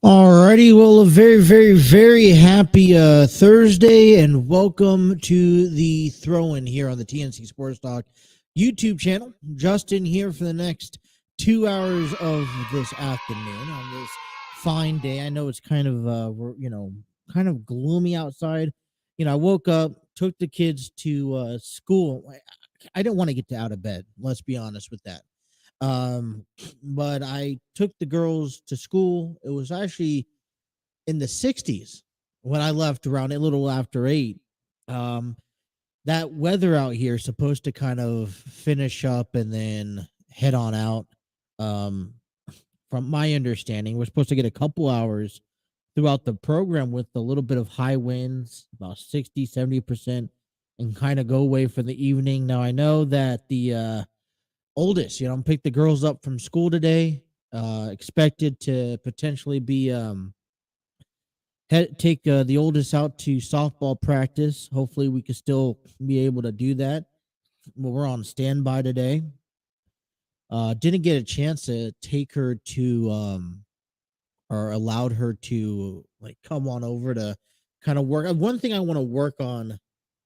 Alrighty, well, a very, very, very happy Thursday, and welcome to the throw-in here on the TNC Sports Talk YouTube channel. Justin here for the next 2 hours of this afternoon on this fine day. I know it's kind of gloomy outside. I woke up, took the kids to school. I didn't want to get out of bed. Let's be honest with that. But I took the girls to school. It was actually in the 60s when I left around a little after 8. That weather out here is supposed to kind of finish up and then head on out. From my understanding, we're supposed to get a couple hours throughout the program with a little bit of high winds, about 60-70%, and kind of go away for the evening. Now, I know that the oldest, pick the girls up from school today, expected to potentially be take the oldest out to softball practice. Hopefully we can still be able to do that. Well, we're on standby today. Didn't get a chance to take her to or allowed her to come on over to kind of work. One thing I want to work on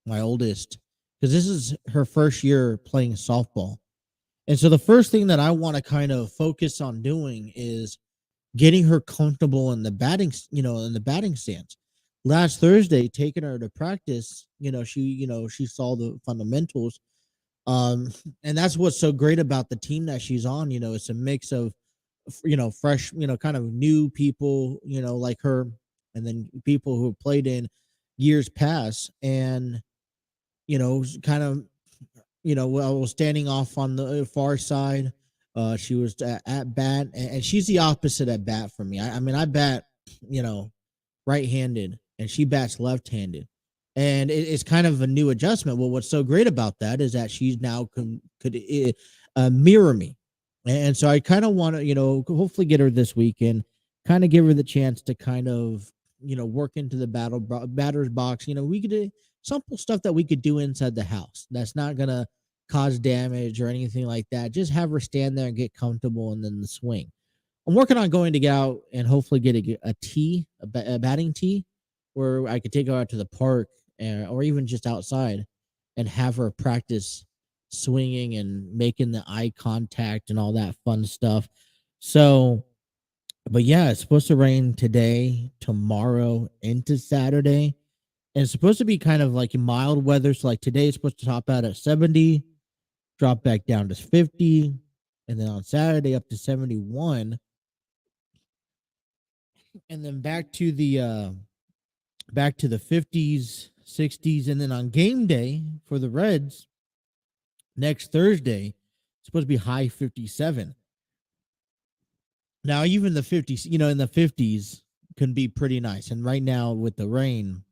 my oldest, because this is her first year playing softball. And so the first thing that I want to kind of focus on doing is getting her comfortable in the batting stance. Last Thursday, taking her to practice, she saw the fundamentals. And that's what's so great about the team that she's on. It's a mix of, fresh, kind of new people, like her, and then people who have played in years past. And, kind of, I was standing off on the far side. She was at bat, and she's the opposite at bat for me. I bat, right-handed, and she bats left-handed, and it's kind of a new adjustment. Well, what's so great about that is that she's now could mirror me, and so I kind of want to, hopefully get her this weekend, kind of give her the chance to kind of, work into the batter's box. We could do simple stuff that we could do inside the house. That's not gonna cause damage or anything like that. Just have her stand there and get comfortable, and then the swing. I'm working on going to get out and hopefully get a batting tee, where I could take her out to the park or even just outside and have her practice swinging and making the eye contact and all that fun stuff. So, but yeah, it's supposed to rain today, tomorrow, into Saturday. And it's supposed to be kind of like mild weather. So like today it's supposed to top out at 70, drop back down to 50, and then on Saturday up to 71. And then back to the 50s, 60s, and then on game day for the Reds next Thursday, it's supposed to be high 57. Now, even the 50s, in the 50s can be pretty nice. And right now with the rain,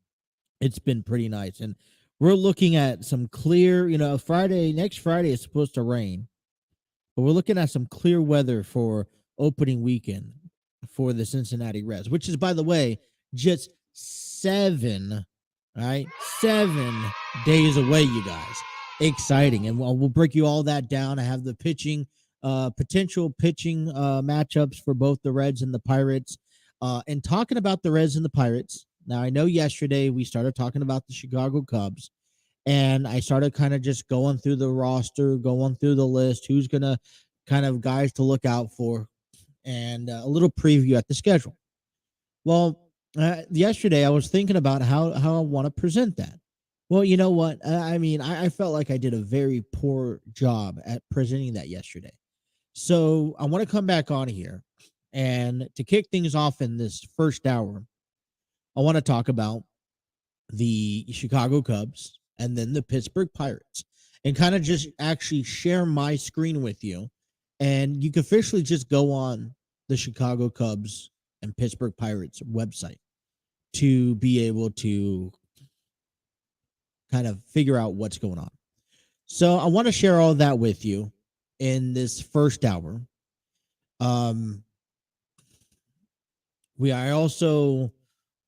it's been pretty nice. And we're looking at some clear, next Friday is supposed to rain, but we're looking at some clear weather for opening weekend for the Cincinnati Reds, which is, by the way, just 7 days away, you guys. Exciting. And we'll break you all that down. I have the potential pitching matchups for both the Reds and the Pirates. And talking about the Reds and the Pirates, now, I know yesterday we started talking about the Chicago Cubs, and I started kind of just going through the roster, going through the list, who's going to kind of guys to look out for, and a little preview at the schedule. Well, yesterday I was thinking about how I want to present that. Well, you know what? I felt like I did a very poor job at presenting that yesterday. So I want to come back on here, and to kick things off in this first hour, I want to talk about the Chicago Cubs and then the Pittsburgh Pirates. and kind of just actually share my screen with you. And you can officially just go on the Chicago Cubs and Pittsburgh Pirates website to be able to kind of figure out what's going on. So I want to share all that with you in this first hour. I also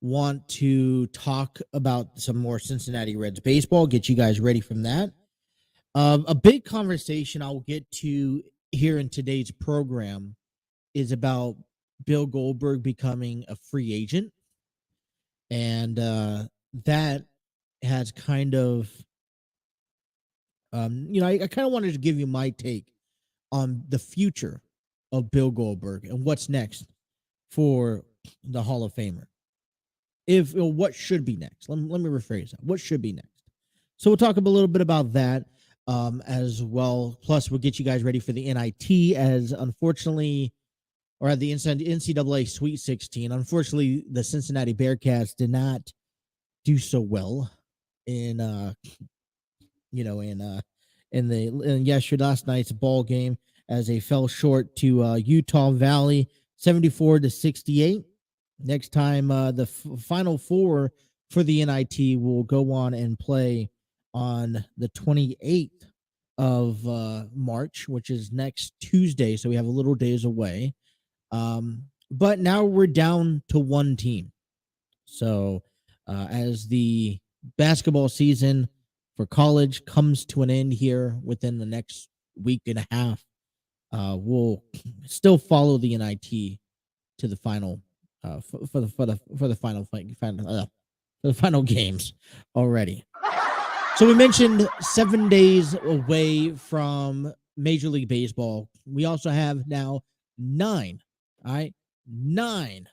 want to talk about some more Cincinnati Reds baseball, get you guys ready from that. A big conversation I'll get to here in today's program is about Bill Goldberg becoming a free agent. And that has kind of, I kind of wanted to give you my take on the future of Bill Goldberg and what's next for the Hall of Famer. What should be next? Let me rephrase that. What should be next? So we'll talk a little bit about that as well. Plus, we'll get you guys ready for the NIT, as unfortunately, or at the NCAA Sweet 16. Unfortunately, the Cincinnati Bearcats did not do so well in last night's ball game, as they fell short to Utah Valley 74-68. Next time, the Final Four for the NIT will go on and play on the 28th of March, which is next Tuesday. So we have a little days away. But now we're down to one team. So as the basketball season for college comes to an end here within the next week and a half, we'll still follow the NIT to the final for the final games already. So we mentioned 7 days away from Major League Baseball. We also have now 9. All right, 9,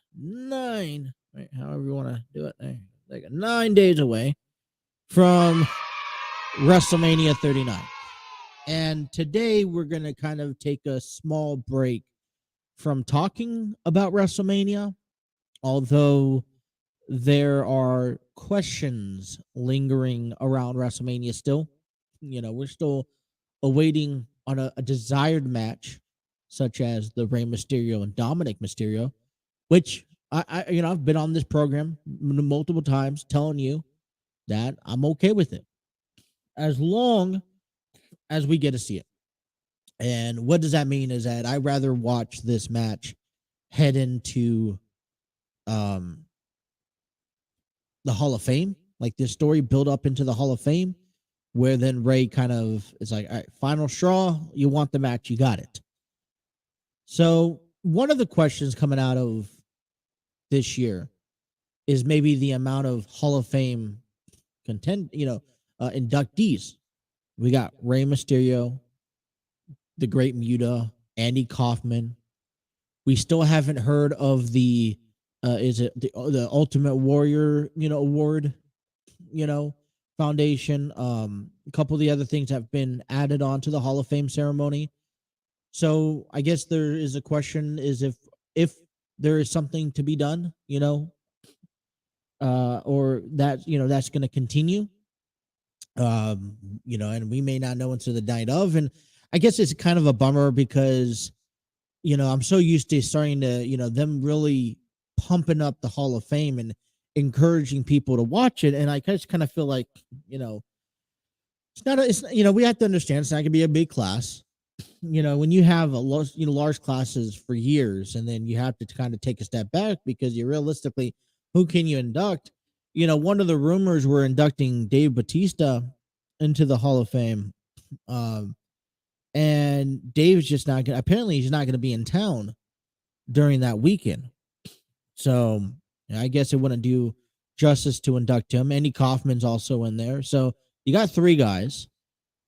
right, however you want to do it. Like 9 days away from WrestleMania 39. And today we're going to kind of take a small break from talking about WrestleMania, although there are questions lingering around WrestleMania still. We're still awaiting on a desired match, such as the Rey Mysterio and Dominic Mysterio, which I've been on this program multiple times telling you that I'm okay with it, as long as we get to see it. And what does that mean is that I'd rather watch this match head into the Hall of Fame, like this story build up into the Hall of Fame, where then Ray kind of is like, all right, final straw, you want the match, you got it. So one of the questions coming out of this year is maybe the amount of Hall of Fame inductees. We got Rey Mysterio, the Great Muta, Andy Kaufman. We still haven't heard of the is it the Ultimate Warrior, award, foundation. A couple of the other things have been added on to the Hall of Fame ceremony. So I guess there is a question: is if there is something to be done, or that that's going to continue, and we may not know until the night of. And I guess it's kind of a bummer because I'm so used to starting to them really pumping up the Hall of Fame and encouraging people to watch it, and I just kind of feel like we have to understand it's not going to be a big class. When you have large classes for years, and then you have to kind of take a step back because you realistically, who can you induct? One of the rumors were inducting Dave Bautista into the Hall of Fame, and Dave's just not going. Apparently, he's not going to be in town during that weekend. So I guess it wouldn't do justice to induct him. Andy Kaufman's also in there. So you got 3 guys.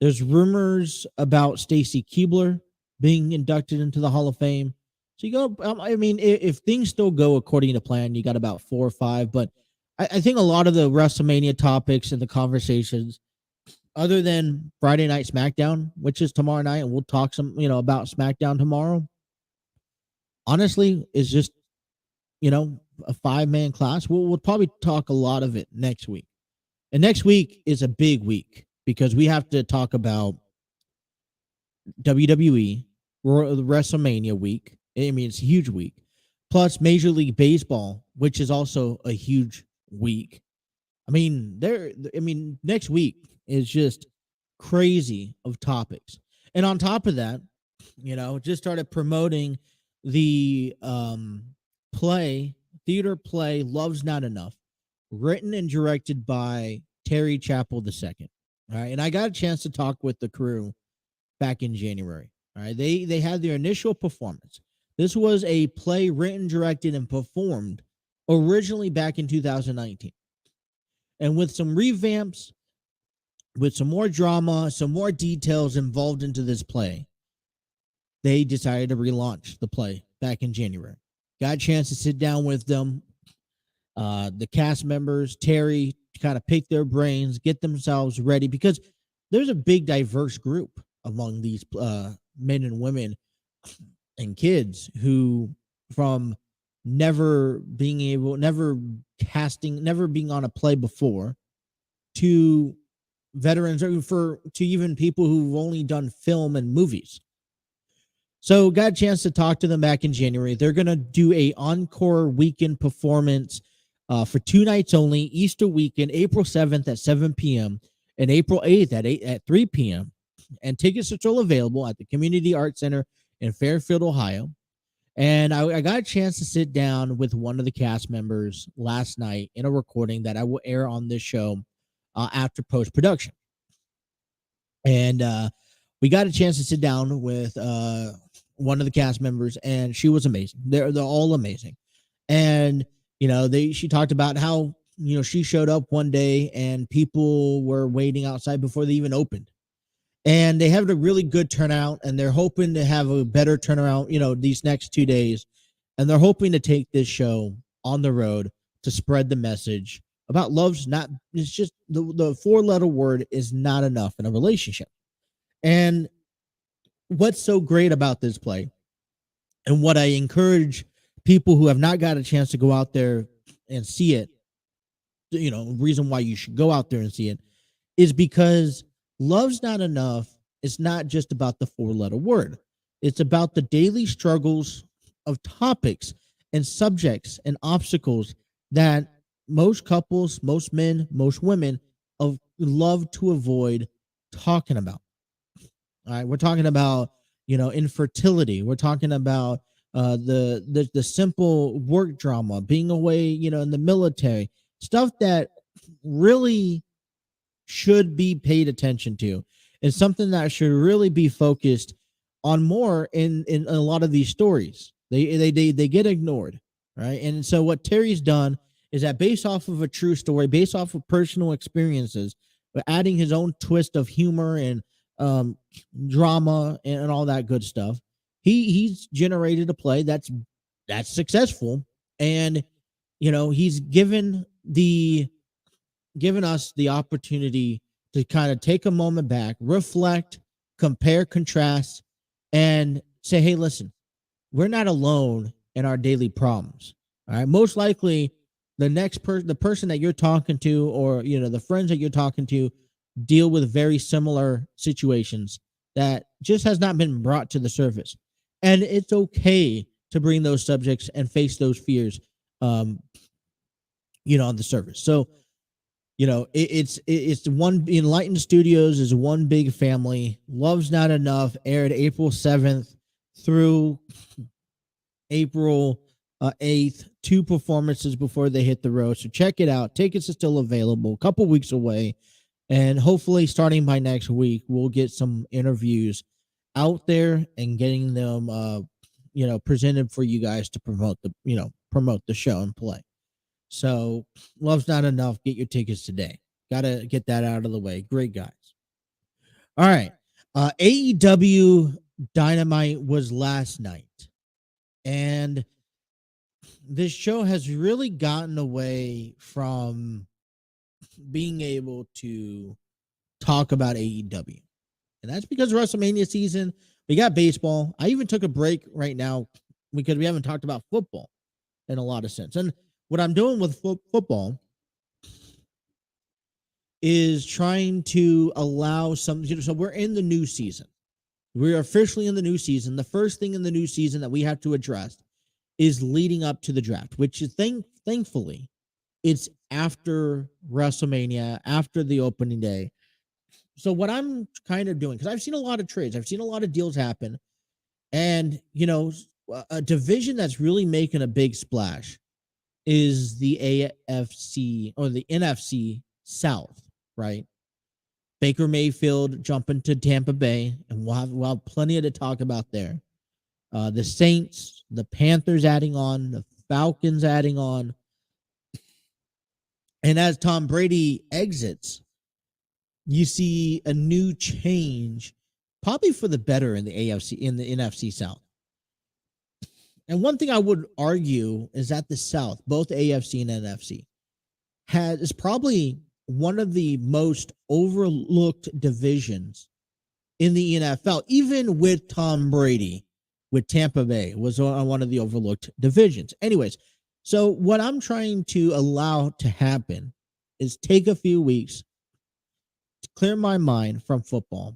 There's rumors about Stacy Keibler being inducted into the Hall of Fame. So you go, if things still go according to plan, you got about 4 or 5. But I think a lot of the WrestleMania topics and the conversations, other than Friday Night SmackDown, which is tomorrow night, and we'll talk some, about SmackDown tomorrow, honestly, is just, a 5-man class. We'll probably talk a lot of it next week. And next week is a big week because we have to talk about WWE, WrestleMania week. I mean, it's a huge week. Plus Major League Baseball, which is also a huge week. Next week is just crazy of topics. And on top of that, just started promoting the theater play Love's Not Enough, written and directed by Terry Chappell II. All right. And I got a chance to talk with the crew back in January. All right. They had their initial performance. This was a play written, directed, and performed originally back in 2019. And with some revamps, with some more drama, some more details involved into this play, they decided to relaunch the play back in January. Got a chance to sit down with them, the cast members, Terry, to kind of pick their brains, get themselves ready, because there's a big diverse group among these men and women and kids who, from never being on a play before, to veterans, or to even people who've only done film and movies. So got a chance to talk to them back in January. They're going to do a encore weekend performance for 2 nights only, Easter weekend, April 7th at 7 p.m. and April 8th at 3 p.m. And tickets are still available at the Community Arts Center in Fairfield, Ohio. And I got a chance to sit down with one of the cast members last night in a recording that I will air on this show after post-production. And we got a chance to sit down with one of the cast members, and she was amazing. They're all amazing. And, she talked about how, she showed up one day and people were waiting outside before they even opened. And they had a really good turnout, and they're hoping to have a better turnaround, these next 2 days. And they're hoping to take this show on the road to spread the message about love's not, it's just the 4-letter word is not enough in a relationship. And what's so great about this play, and what I encourage people who have not got a chance to go out there and see it, reason why you should go out there and see it, is because Love's Not Enough is not just about the 4-letter word. It's about the daily struggles of topics and subjects and obstacles that most couples, most men, most women love to avoid talking about. All right, we're talking about, infertility. We're talking about the simple work drama, being away, in the military, stuff that really should be paid attention to. It's something that should really be focused on more in a lot of these stories. They get ignored, right? And so what Terry's done is that, based off of a true story, based off of personal experiences, but adding his own twist of humor and drama and all that good stuff, he's generated a play that's successful. And he's given us the opportunity to kind of take a moment back, reflect, compare, contrast, and say, hey, listen, we're not alone in our daily problems. All right. Most likely the person that you're talking to, or, the friends that you're talking to, deal with very similar situations that just has not been brought to the surface. And it's okay to bring those subjects and face those fears, on the surface. So, it's one, Enlightened Studios is one big family. Love's Not Enough aired April 7th through April 8th, 2 performances before they hit the road. So check it out. Tickets are still available, a couple weeks away. And hopefully starting by next week, we'll get some interviews out there and getting them, presented for you guys to promote the show and play. So Love's Not Enough. Get your tickets today. Got to get that out of the way. Great guys. All right. AEW Dynamite was last night. And this show has really gotten away from being able to talk about AEW. And that's because WrestleMania season, we got baseball. I even took a break right now because we haven't talked about football in a lot of sense. And what I'm doing with football is trying to allow some. So we're in the new season. We're officially in the new season. The first thing in the new season that we have to address is leading up to the draft, which is thankfully it's after WrestleMania, after the opening day. So what I'm kind of doing, because I've seen a lot of trades, I've seen a lot of deals happen, and a division that's really making a big splash is the AFC or the NFC South, right? Baker Mayfield jumping to Tampa Bay, and we'll have plenty to talk about there. The Saints, the Panthers adding on, the Falcons adding on. And as Tom Brady exits, you see a new change, probably for the better in the AFC, in the NFC South. And one thing I would argue is that the South, both AFC and NFC, is probably one of the most overlooked divisions in the NFL, even with Tom Brady, with Tampa Bay, was on one of the overlooked divisions. Anyways, so what I'm trying to allow to happen is take a few weeks to clear my mind from football.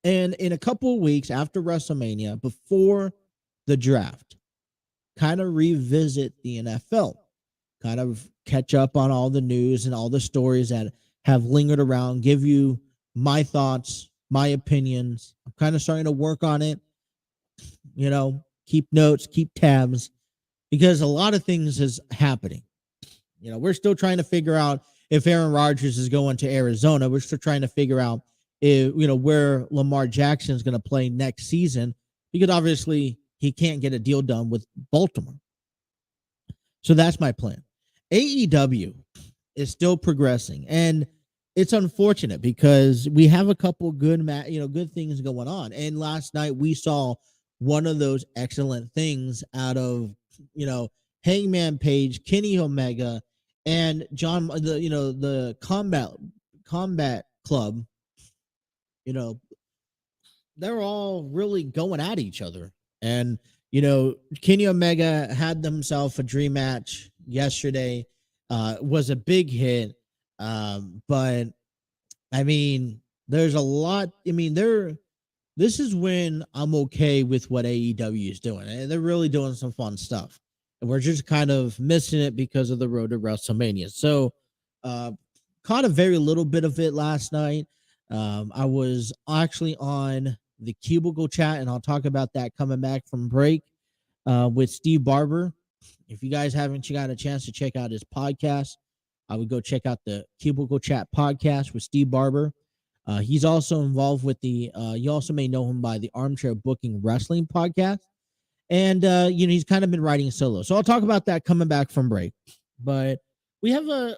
And in a couple of weeks after WrestleMania, before the draft, kind of revisit the NFL, kind of catch up on all the news and all the stories that have lingered around, give you my thoughts, my opinions. I'm kind of starting to work on it, keep notes, keep tabs, because a lot of things is happening. We're still trying to figure out if Aaron Rodgers is going to Arizona. We're still trying to figure out if, where Lamar Jackson is going to play next season, because obviously he can't get a deal done with Baltimore. So that's my plan. AEW is still progressing, and it's unfortunate because we have a couple good things going on. And last night we saw one of those excellent things out of, Hangman Page, Kenny Omega, and John, the Combat Club, they're all really going at each other. And, Kenny Omega had himself a dream match yesterday, was a big hit. But I mean, there's a lot. I mean, this is when I'm okay with what AEW is doing. And they're really doing some fun stuff. And we're just kind of missing it because of the road to WrestleMania. So, caught a very little bit of it last night. I was actually on the Cubicle Chat, and I'll talk about that coming back from break with Steve Barber. If you guys haven't got a chance to check out his podcast, I would go check out the Cubicle Chat podcast with Steve Barber. He's also involved with you also may know him by the Armchair Booking Wrestling podcast. And, he's kind of been writing solo. So I'll talk about that coming back from break. But we have a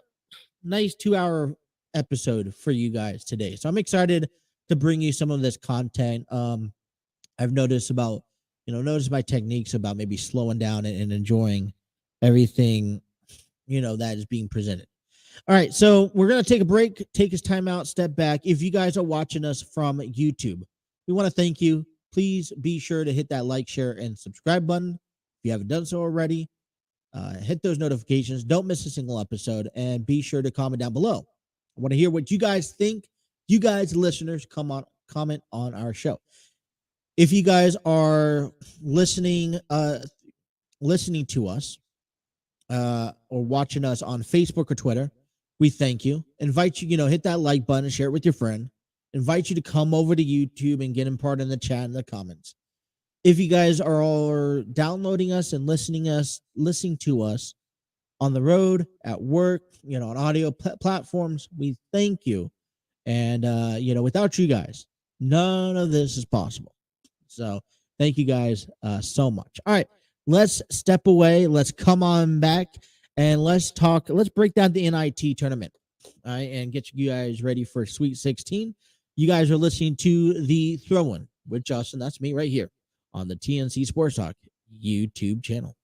nice 2-hour episode for you guys today. So I'm excited to bring you some of this content. I've noticed my techniques about maybe slowing down and enjoying everything, that is being presented. All right, so we're going to take a break, take his time out, step back. If you guys are watching us from YouTube, we want to thank you. Please be sure to hit that like, share, and subscribe button. If you haven't done so already, hit those notifications. Don't miss a single episode, and be sure to comment down below. I want to hear what you guys think. You guys, listeners, comment on our show. If you guys are listening to us or watching us on Facebook or Twitter, we thank you. Invite you, hit that like button, share it with your friend. Invite you to come over to YouTube and get in part in the chat and the comments. If you guys are all downloading us and listening to us on the road, at work, on audio platforms, we thank you. And, without you guys, none of this is possible. So thank you guys so much. All right, let's step away. Let's come on back and let's break down the NIT tournament. All right, and get you guys ready for Sweet 16. You guys are listening to The Throw-In with Justin. That's me right here on the TNC Sports Talk YouTube channel.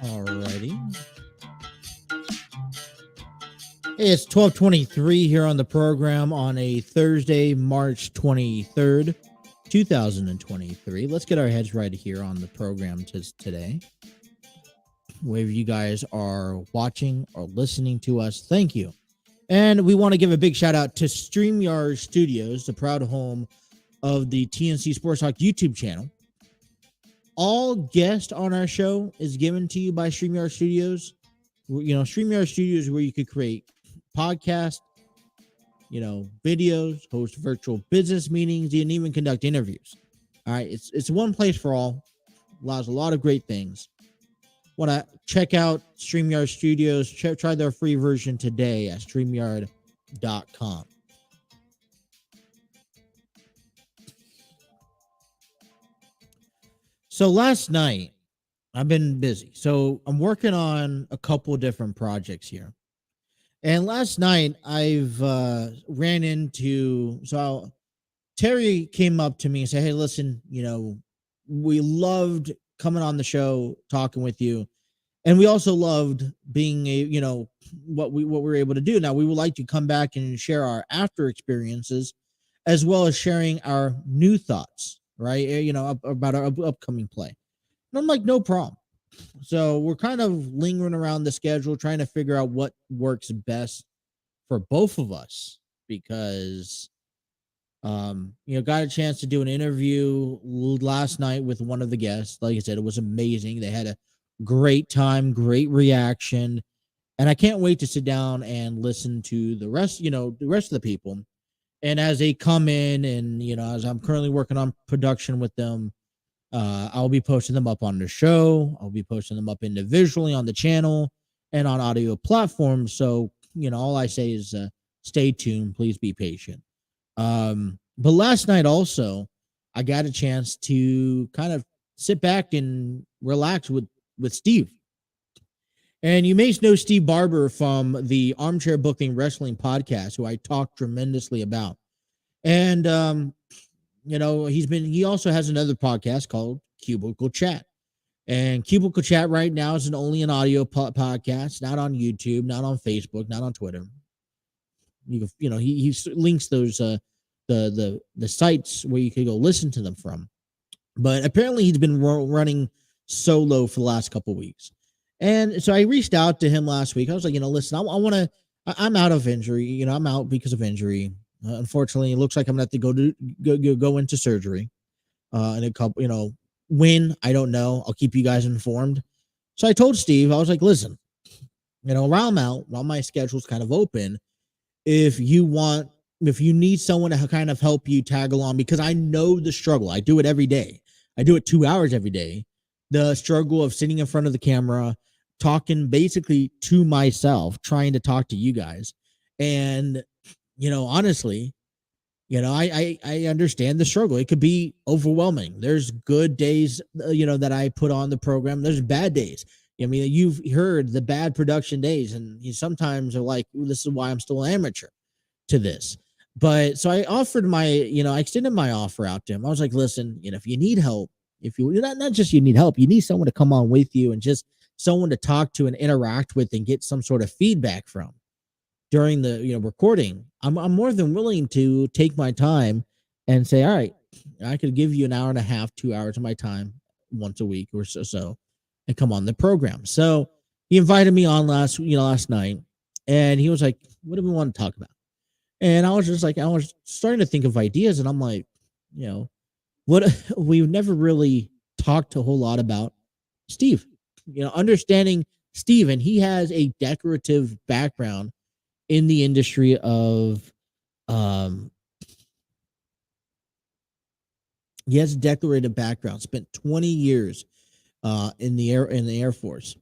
Alrighty. Hey, it's 12:23 here on the program on a Thursday, March 23rd, 2023. Let's get our heads right here on the program today. Whether you guys are watching or listening to us, thank you. And we want to give a big shout out to StreamYard Studios, the proud home of the TNC Sports Talk YouTube channel. All guests on our show is given to you by StreamYard Studios. You know, StreamYard Studios is where you could create podcasts, videos, host virtual business meetings, and even conduct interviews. All right, it's one place for all. Allows a lot of great things. Want to check out StreamYard Studios? Try their free version today at StreamYard.com. So last night, I've been busy. So I'm working on a couple of different projects here. And last night, I've ran into... Terry came up to me and said, hey, listen, we loved coming on the show, talking with you. And we also loved being what we were able to do. Now, we would like to come back and share our after experiences, as well as sharing our new thoughts, right? About our upcoming play. And I'm like, no problem. So we're kind of lingering around the schedule, trying to figure out what works best for both of us, because got a chance to do an interview last night with one of the guests. Like I said, it was amazing. They had a great time, great reaction, and I can't wait to sit down and listen to the rest of the people. And as they come in, and as I'm currently working on production with them, I'll be posting them up on the show. I'll be posting them up individually on the channel and on audio platforms. So all I say is stay tuned. Please be patient. But last night also, I got a chance to kind of sit back and relax with Steve. And you may know Steve Barber from the Armchair Booking Wrestling podcast, who I talk tremendously about. And, he also has another podcast called Cubicle Chat. And Cubicle Chat right now is only an audio podcast, not on YouTube, not on Facebook, not on Twitter. He links those, the sites where you could go listen to them from. But apparently he's been running solo for the last couple of weeks. And so I reached out to him last week. I was like, listen, I'm out of injury. I'm out because of injury. Unfortunately, it looks like I'm going to have to go into surgery in a couple, when, I don't know. I'll keep you guys informed. So I told Steve, I was like, listen, while I'm out, while my schedule's kind of open, if you need someone to kind of help you tag along, because I know the struggle. I do it every day. I do it 2 hours every day. The struggle of sitting in front of the camera, talking basically to myself, trying to talk to you guys. And, honestly, I understand the struggle. It could be overwhelming. There's good days, that I put on the program. There's bad days. I mean, you've heard the bad production days, and you sometimes are like, this is why I'm still an amateur to this. But so I offered I extended my offer out to him. I was like, listen, if you need help, if you not just you need help, you need someone to come on with you and just someone to talk to and interact with and get some sort of feedback from during the recording. I'm more than willing to take my time and say, all right, I could give you an hour and a half, 2 hours of my time once a week or so and come on the program. So he invited me on last night, and he was like, what do we want to talk about? And I was just like, I was starting to think of ideas, and I'm like, what we've never really talked a whole lot about Steve, understanding Steve. And he has a decorative background in the industry of, he has a decorative background, spent 20 years in the Air Force.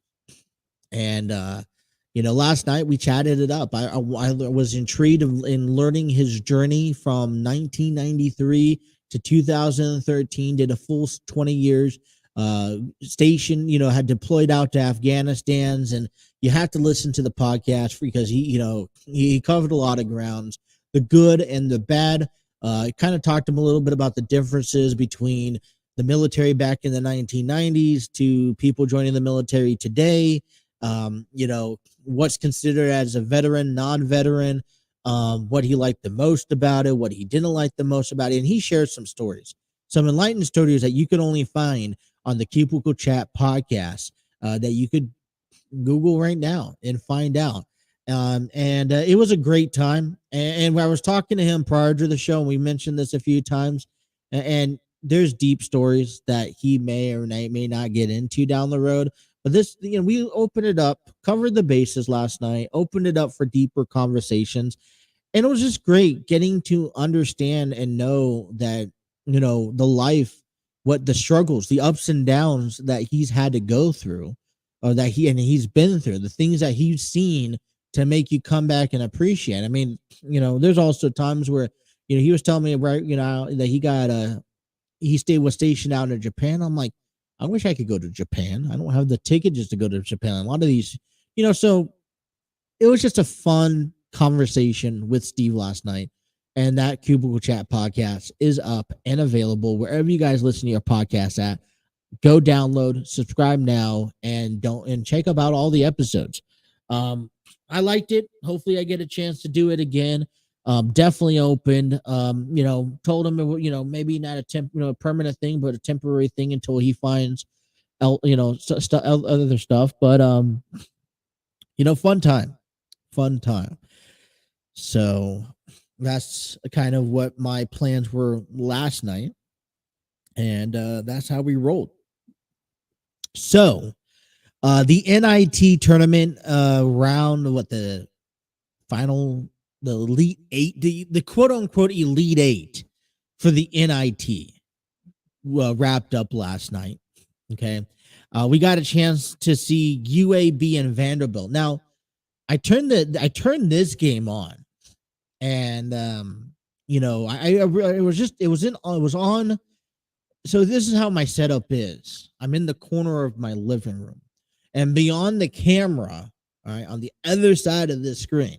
And, last night we chatted it up. I was intrigued in learning his journey from 1993 to 2013, did a full 20 years, station, had deployed out to Afghanistan's, and you have to listen to the podcast because he covered a lot of grounds, the good and the bad. Kind of talked to him a little bit about the differences between the military back in the 1990s to people joining the military today. What's considered as a veteran, non-veteran, what he liked the most about it, what he didn't like the most about it. And he shared some stories, some enlightened stories that you could only find on the Cubicle Chat podcast, that you could Google right now and find out. And it was a great time. And I was talking to him prior to the show, and we mentioned this a few times. And there's deep stories that he may or may not get into down the road. But this, we opened it up, covered the bases last night, opened it up for deeper conversations. And it was just great getting to understand and know that, the life, what the struggles, the ups and downs that he's had to go through, or that he's been through, the things that he's seen to make you come back and appreciate. I mean, there's also times where, he was telling me, right, that he was stationed out in Japan. I'm like, I wish I could go to Japan. I don't have the ticket just to go to Japan. A lot of these, so it was just a fun conversation with Steve last night. And that Cubicle Chat podcast is up and available wherever you guys listen to your podcast at. Go download, subscribe now, and check about all the episodes. I liked it. Hopefully I get a chance to do it again. Definitely opened, told him, maybe not a permanent thing, but a temporary thing until he finds other stuff. But, fun time. So that's kind of what my plans were last night. And that's how we rolled. So the NIT tournament round, the Elite Eight, the quote unquote Elite Eight for the NIT wrapped up last night. Okay. We got a chance to see UAB and Vanderbilt. Now, I turned this game on, and it was on. So this is how my setup is. I'm in the corner of my living room, and beyond the camera, all right, on the other side of this screen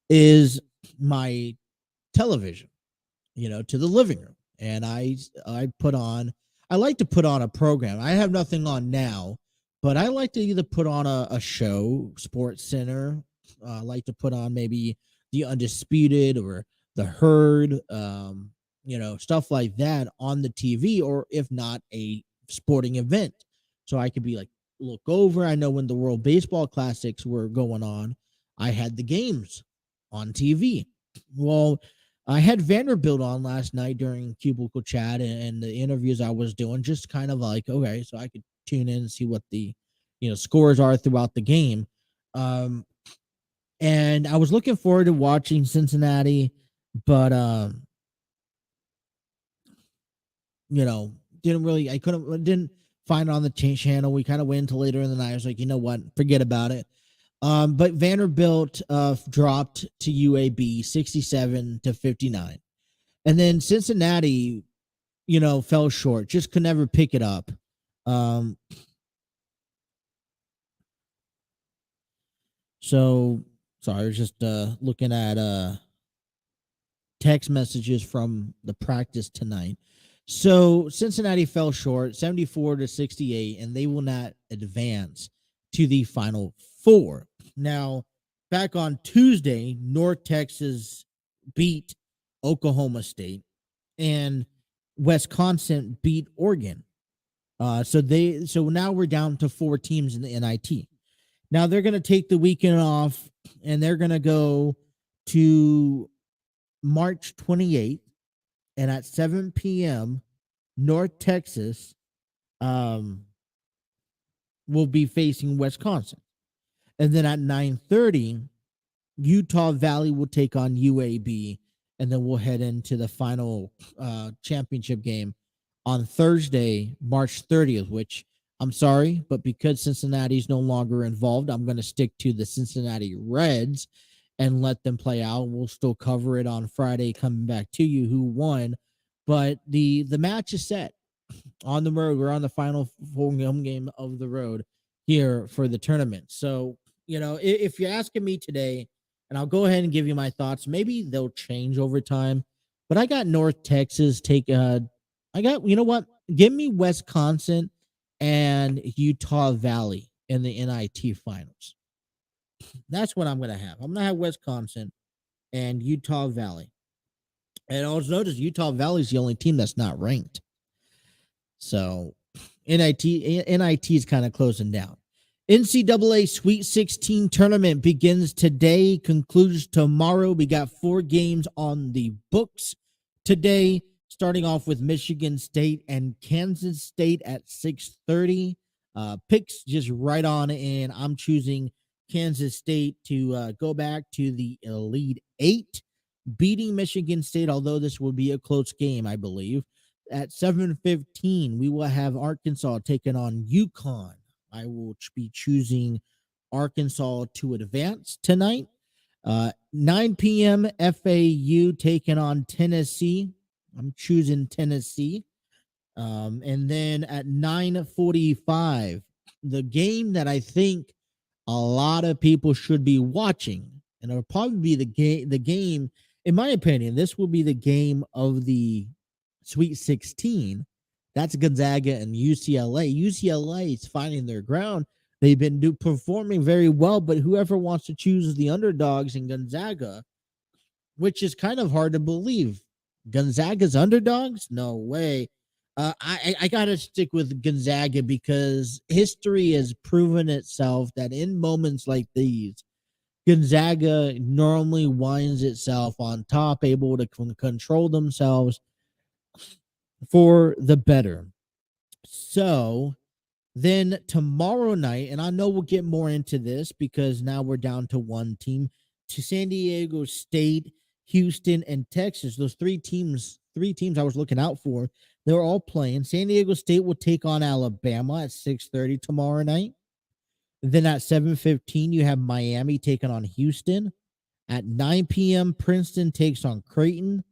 is my television, to the living room. And I like to put on a program. I have nothing on now, but I like to either put on a show, Sports Center. I like to put on maybe The Undisputed or The Herd, stuff like that on the TV, or if not, a sporting event. So I could be like, look over. I know when the World Baseball Classics were going on, I had the games on TV. Well, I had Vanderbilt on last night during Cubicle Chat and the interviews I was doing, just kind of like, okay, so I could tune in and see what the, scores are throughout the game. And I was looking forward to watching Cincinnati, but, didn't find it on the channel. We kind of went until later in the night. I was like, you know what, forget about it. But Vanderbilt dropped to UAB 67-59. And then Cincinnati, fell short, just could never pick it up. So, sorry, I was just looking at text messages from the practice tonight. So Cincinnati fell short 74-68, and they will not advance to the Final Four. Now, back on Tuesday, North Texas beat Oklahoma State, and Wisconsin beat Oregon. So now we're down to 4 teams in the NIT. Now they're going to take the weekend off, and they're going to go to March 28th, and at 7 p.m., North Texas will be facing Wisconsin. And then at 9:30, Utah Valley will take on UAB, and then we'll head into the final championship game on Thursday, March 30th, which I'm sorry, but because Cincinnati's no longer involved, I'm going to stick to the Cincinnati Reds and let them play out. We'll still cover it on Friday, coming back to you who won. But the match is set on the road. We're on the final home game of the road here for the tournament. So, if you're asking me today, and I'll go ahead and give you my thoughts, maybe they'll change over time. But I got North Texas you know what? Give me Wisconsin and Utah Valley in the NIT finals. That's what I'm going to have. I'm going to have Wisconsin and Utah Valley. And also notice Utah Valley is the only team that's not ranked. So NIT is kind of closing down. NCAA Sweet 16 tournament begins today, concludes tomorrow. We got 4 games on the books today, starting off with Michigan State and Kansas State at 6:30. Picks just right on in. I'm choosing Kansas State to go back to the Elite Eight, beating Michigan State, although this will be a close game, I believe. At 7:15, we will have Arkansas taking on UConn. I will be choosing Arkansas to advance tonight. 9 p.m. FAU taking on Tennessee. I'm choosing Tennessee. And then at 9:45, the game that I think a lot of people should be watching, and it'll probably be the game, in my opinion, this will be the game of the Sweet 16. That's Gonzaga and UCLA. UCLA is finding their ground. They've been performing very well, but whoever wants to choose the underdogs in Gonzaga, which is kind of hard to believe. Gonzaga's underdogs? No way. I got to stick with Gonzaga because history has proven itself that in moments like these, Gonzaga normally winds itself on top, able to control themselves for the better. So then tomorrow night, and I know we'll get more into this because now we're down to one team, to San Diego State, Houston, and Texas. Those three teams I was looking out for, they're all playing. San Diego State will take on Alabama at 6:30 tomorrow night. Then at 7:15, you have Miami taking on Houston. At 9 p.m., Princeton takes on Creighton.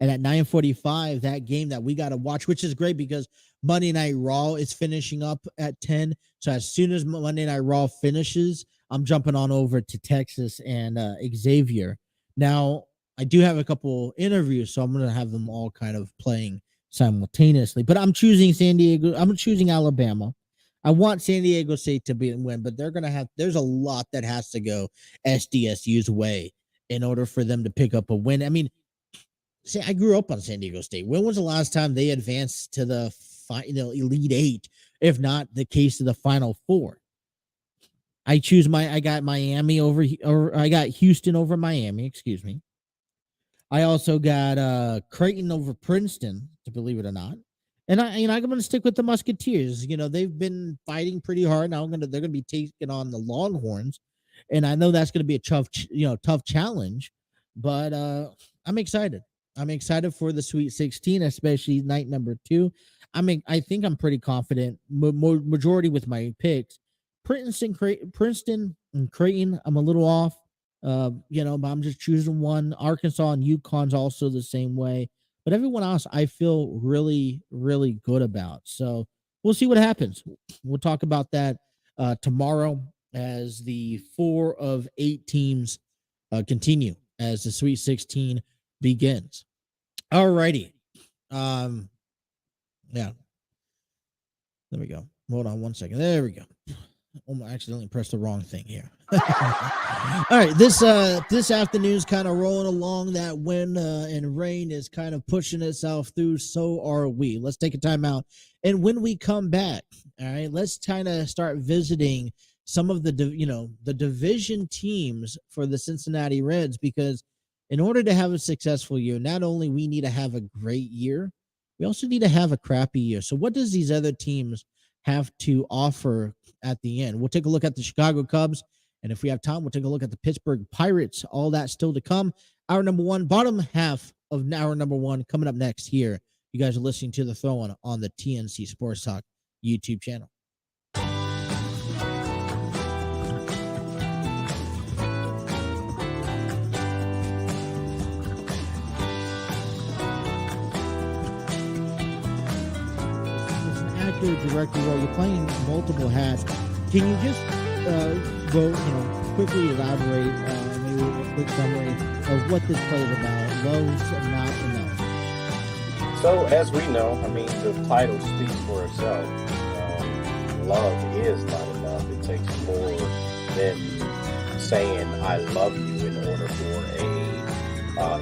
And at 9:45, that game that we got to watch, which is great because Monday Night Raw is finishing up at 10. So as soon as Monday Night Raw finishes, I'm jumping on over to Texas and Xavier. Now, I do have a couple interviews, so I'm going to have them all kind of playing simultaneously. But I'm choosing San Diego. I'm choosing Alabama. I want San Diego State to win, but there's a lot that has to go SDSU's way in order for them to pick up a win. I mean, see, I grew up on San Diego State. When was the last time they advanced to the Elite Eight, if not the case of the Final Four? I got Miami I got Houston over Miami, excuse me. I also got Creighton over Princeton, to believe it or not. And I'm going to stick with the Musketeers. They've been fighting pretty hard. Now they're going to be taking on the Longhorns, and I know that's going to be a tough challenge, but I'm excited. I'm excited for the Sweet 16, especially night number 2. I think I'm pretty confident. Majority with my picks. Princeton and Creighton, I'm a little off. But I'm just choosing one. Arkansas and UConn's also the same way. But everyone else, I feel really, really good about. So we'll see what happens. We'll talk about that tomorrow as the 4 of 8 teams continue as the Sweet 16 begins. All righty. Yeah. There we go. Hold on one second. There we go. I accidentally pressed the wrong thing here. All right, this afternoon's kind of rolling along. That wind and rain is kind of pushing itself through. So are we. Let's take a time out, and when we come back, all right, let's kind of start visiting some of the division teams for the Cincinnati Reds, because in order to have a successful year, not only we need to have a great year, we also need to have a crappy year. So what does these other teams have to offer at the end? We'll take a look at the Chicago Cubs, and if we have time, we'll take a look at the Pittsburgh Pirates. All that still to come. Hour number 1, bottom half of hour number 1 coming up next here. You guys are listening to The Throw on the TNC Sports Talk YouTube channel. Director role, you're playing multiple hats. Can you just quickly elaborate maybe a quick summary of what this play is about? Loves and not enough. So, as we know, I mean, the title speaks for itself. Love is not enough. It takes more than saying "I love you" in order for a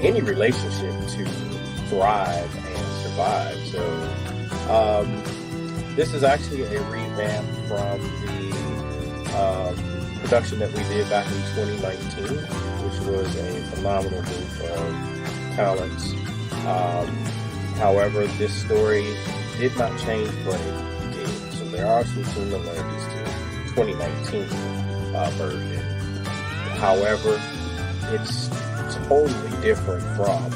any relationship to thrive and survive. So, this is actually a revamp from the production that we did back in 2019, which was a phenomenal group of talents. However, this story did not change, but it did. So there are some similarities to 2019 version. However, it's totally different from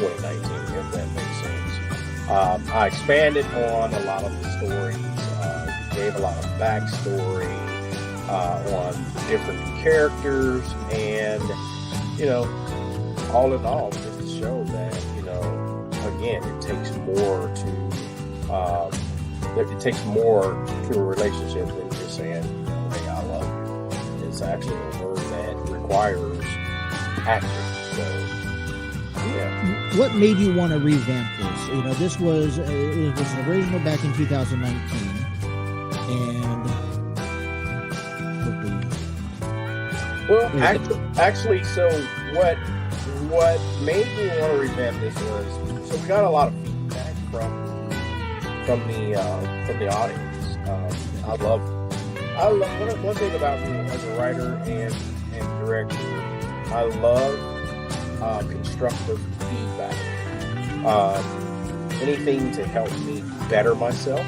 2019, if that makes sense. I expanded on a lot of the stories, gave a lot of backstory on different characters, and, all in all, just to show that, again, it takes more to a relationship than just saying, "Hey, I love you." It's actually a word that requires action. So, yeah. What made you want to revamp this? This was it was original back in 2019, and actually, so what made me want to revamp this was, so we got a lot of feedback from the audience. I love one thing about me as a writer and director. I love constructive feedback. Anything to help me better myself.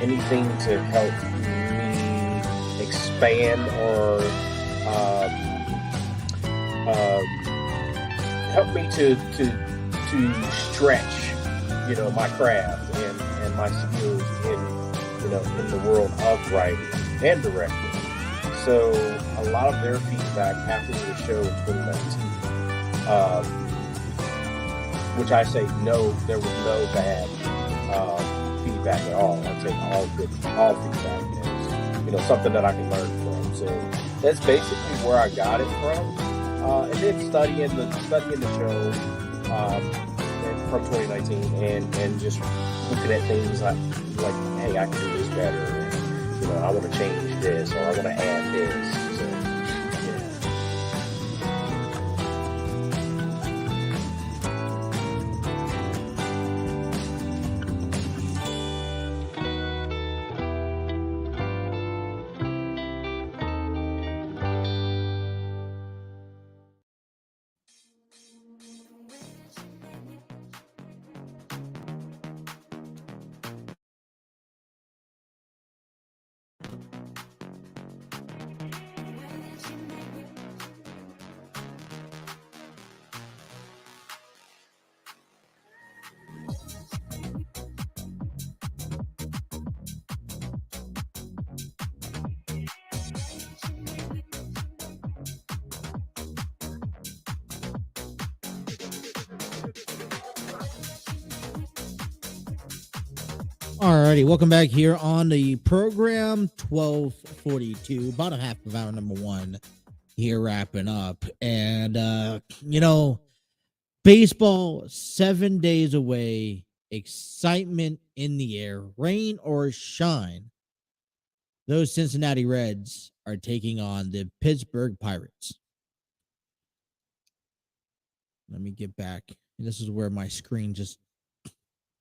Anything to help me expand or help me to stretch, my craft and my skills in the world of writing and directing. So a lot of their feedback after the show in 2019, which I say no, there was no bad feedback at all. I'd say all feedback is something that I can learn from. So that's basically where I got it from. And then studying the show from 2019 and just looking at things like, hey, I can do this better, and, I want to change this, or I want to add this. So, Alrighty, welcome back here on the program. 12:42, about a half of hour number one here, wrapping up. And baseball 7 days away, excitement in the air, rain or shine. Those Cincinnati Reds are taking on the Pittsburgh Pirates. Let me get back. This is where my screen just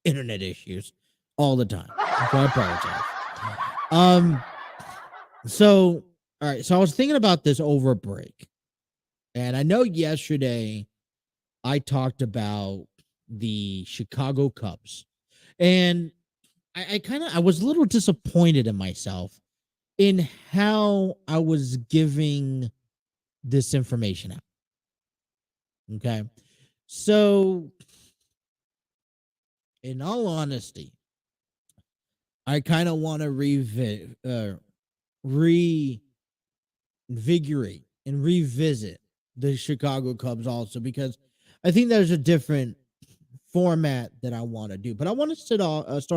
internet issues all the time. So I apologize. So all right. So I was thinking about this over a break, and I know yesterday I talked about the Chicago Cubs, and I was a little disappointed in myself in how I was giving this information out. Okay. So, in all honesty, I kind of want to reinvigorate and revisit the Chicago Cubs also, because I think there's a different format that I want to do. But I want to start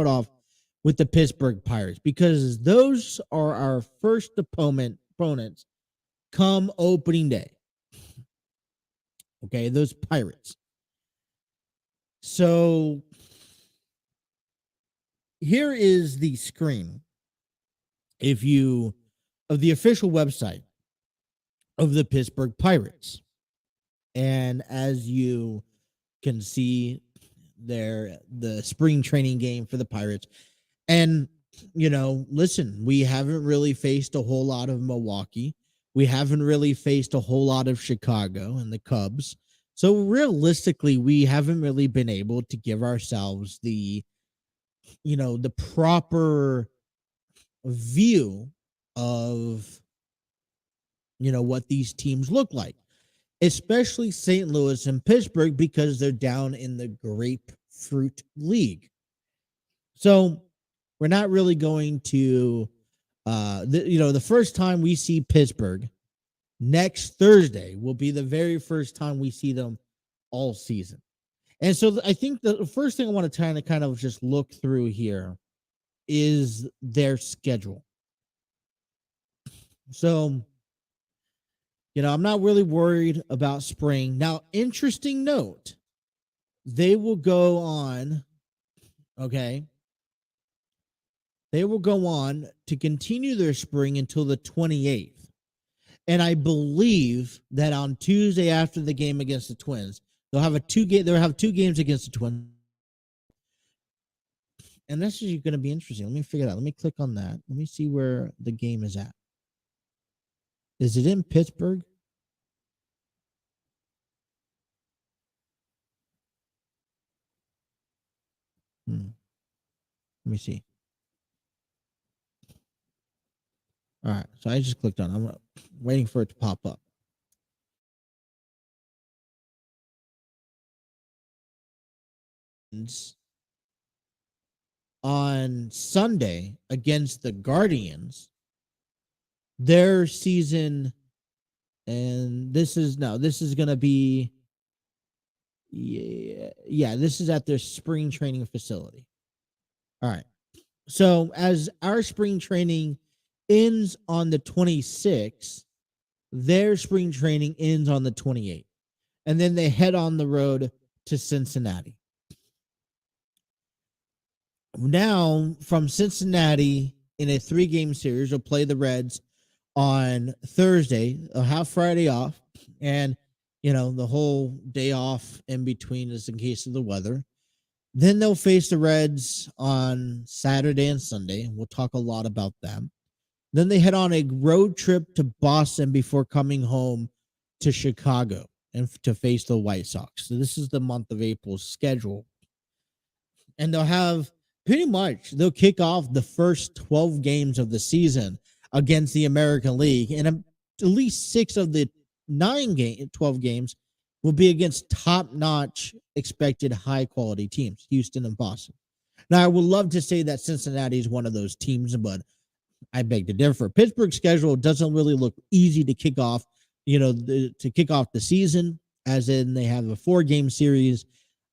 off with the Pittsburgh Pirates, because those are our first opponents come opening day. Okay, those Pirates. So here is the screen if you of the official website of the Pittsburgh Pirates. And as you can see there, the spring training game for the Pirates. And, listen, we haven't really faced a whole lot of Milwaukee. We haven't really faced a whole lot of Chicago and the Cubs. So realistically, we haven't really been able to give ourselves the proper view of, what these teams look like, especially St. Louis and Pittsburgh, because they're down in the Grapefruit League. So we're not really going to, the first time we see Pittsburgh next Thursday will be the very first time we see them all season. And so I think the first thing I want to kind of just look through here is their schedule. So, I'm not really worried about spring. Now, interesting note, they will go on, okay? They will go on to continue their spring until the 28th. And I believe that on Tuesday after the game against the Twins, they'll have two games against the Twins. And this is going to be interesting. Let me figure it out. Let me click on that. Let me see where the game is at. Is it in Pittsburgh? Let me see. All right. So I just clicked on it. I'm waiting for it to pop up. On Sunday against the Guardians, their season, and this is going to be, this is at their spring training facility. All right. So as our spring training ends on the 26th, their spring training ends on the 28th. And then they head on the road to Cincinnati. Now, from Cincinnati in a 3-game series, they'll play the Reds on Thursday. They'll have Friday off, and the whole day off in between is in case of the weather. Then they'll face the Reds on Saturday and Sunday. We'll talk a lot about them. Then they head on a road trip to Boston before coming home to Chicago and to face the White Sox. So this is the month of April's schedule. And they'll kick off the first 12 games of the season against the American League. And at least 6 of the 12 games will be against top-notch expected high-quality teams, Houston and Boston. Now, I would love to say that Cincinnati is one of those teams, but I beg to differ. Pittsburgh's schedule doesn't really look easy to kick off, to kick off the season, as in they have a 4-game series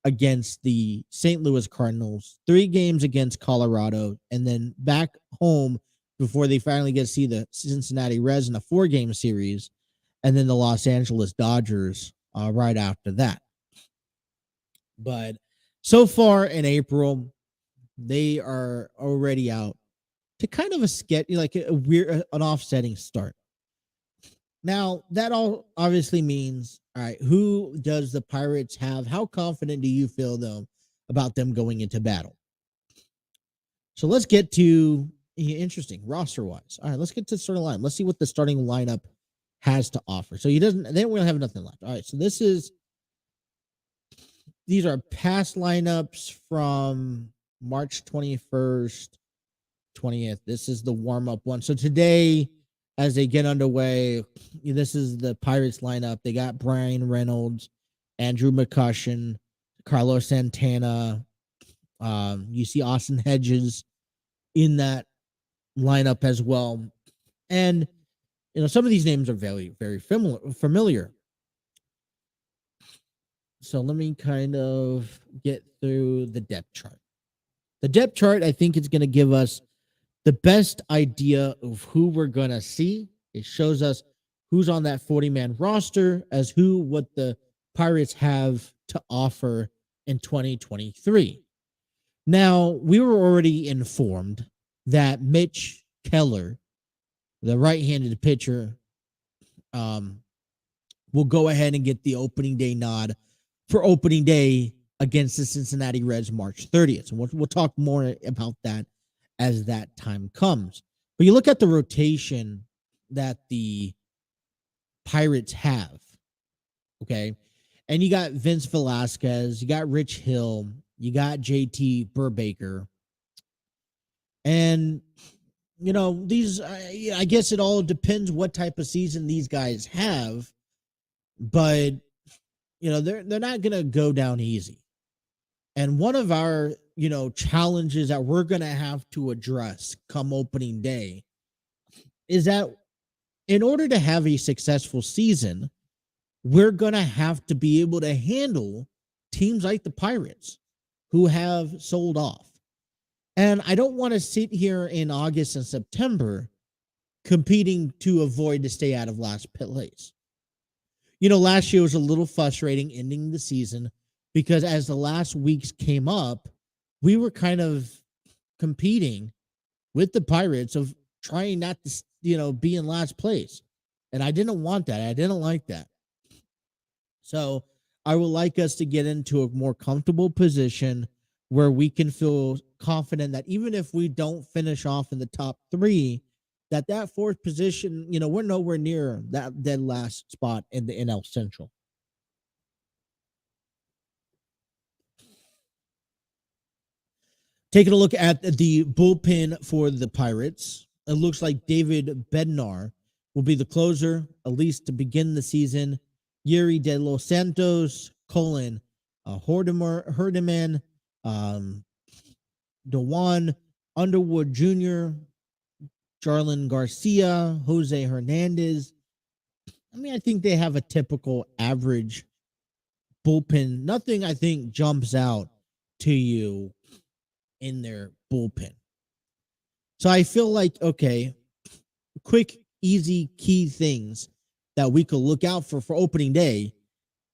against the St. Louis Cardinals, 3 games against Colorado, and then back home before they finally get to see the Cincinnati Reds in a 4-game series, and then the Los Angeles Dodgers right after that. But so far in April, they are already out to kind of a sketch, like an offsetting start. Now, that all obviously means, all right, who does the Pirates have? How confident do you feel, though, about them going into battle? So let's get to, interesting, roster-wise. All right, let's get to the starting lineup. Let's see what the starting lineup has to offer. So they don't really have nothing left. All right, so these are past lineups from March 21st, 20th. This is the warm-up one. So today, as they get underway, this is the Pirates lineup. They got Brian Reynolds, Andrew McCutchen, Carlos Santana. You see Austin Hedges in that lineup as well. And, some of these names are very, very familiar. So let me kind of get through the depth chart. The depth chart, I think, is going to give us the best idea of who we're going to see. It shows us who's on that 40-man roster as what the Pirates have to offer in 2023. Now, we were already informed that Mitch Keller, the right-handed pitcher, um, will go ahead and get the opening day nod for opening day against the Cincinnati Reds March 30th. And we'll talk more about that as that time comes. But you look at the rotation that the Pirates have, okay? And you got Vince Velasquez, you got Rich Hill, you got JT Burbaker. And, these, I guess it all depends what type of season these guys have. But, they're not going to go down easy. And one of our, challenges that we're going to have to address come opening day is that in order to have a successful season, we're going to have to be able to handle teams like the Pirates who have sold off. And I don't want to sit here in August and September competing to avoid to stay out of last place. Last year was a little frustrating ending the season because as the last weeks came up, we were kind of competing with the Pirates of trying not to, be in last place. And I didn't want that. I didn't like that. So I would like us to get into a more comfortable position where we can feel confident that even if we don't finish off in the top three, that fourth position, we're nowhere near that dead last spot in the NL Central. Taking a look at the bullpen for the Pirates, it looks like David Bednar will be the closer, at least to begin the season. Yuri De Los Santos, Colin Herdeman, Dewan Underwood Jr., Jarlin Garcia, Jose Hernandez. I think they have a typical average bullpen. Nothing, I think, jumps out to you in their bullpen. So I feel like, okay, quick, easy, key things that we could look out for opening day,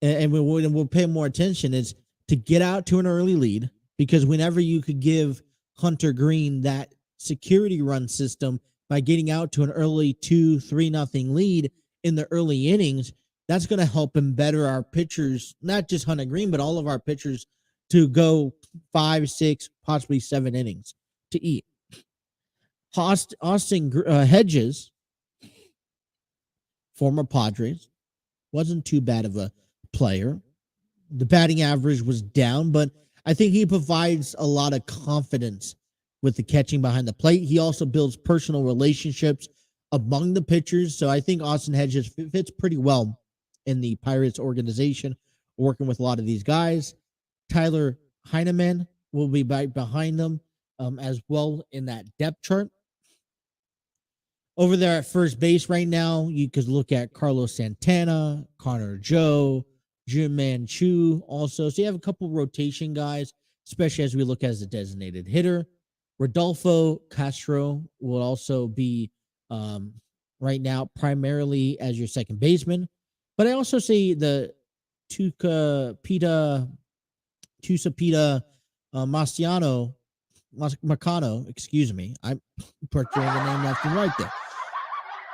and we'll pay more attention, is to get out to an early lead, because whenever you could give Hunter Green that security run system by getting out to an early 2-3-0 lead in the early innings, that's going to help him better our pitchers, not just Hunter Green, but all of our pitchers, to go 5, 6, possibly 7 innings to eat. Austin Hedges, former Padres, wasn't too bad of a player. The batting average was down, but I think he provides a lot of confidence with the catching behind the plate. He also builds personal relationships among the pitchers. So I think Austin Hedges fits pretty well in the Pirates organization, working with a lot of these guys. Tyler Heineman will be right behind them as well in that depth chart. Over there at first base right now, you could look at Carlos Santana, Connor Joe, Jim Manchu also. So you have a couple rotation guys, especially as we look as a designated hitter. Rodolfo Castro will also be right now primarily as your second baseman. But I also see the Tusapita Marcano, excuse me. I'm butchering the name left and right there.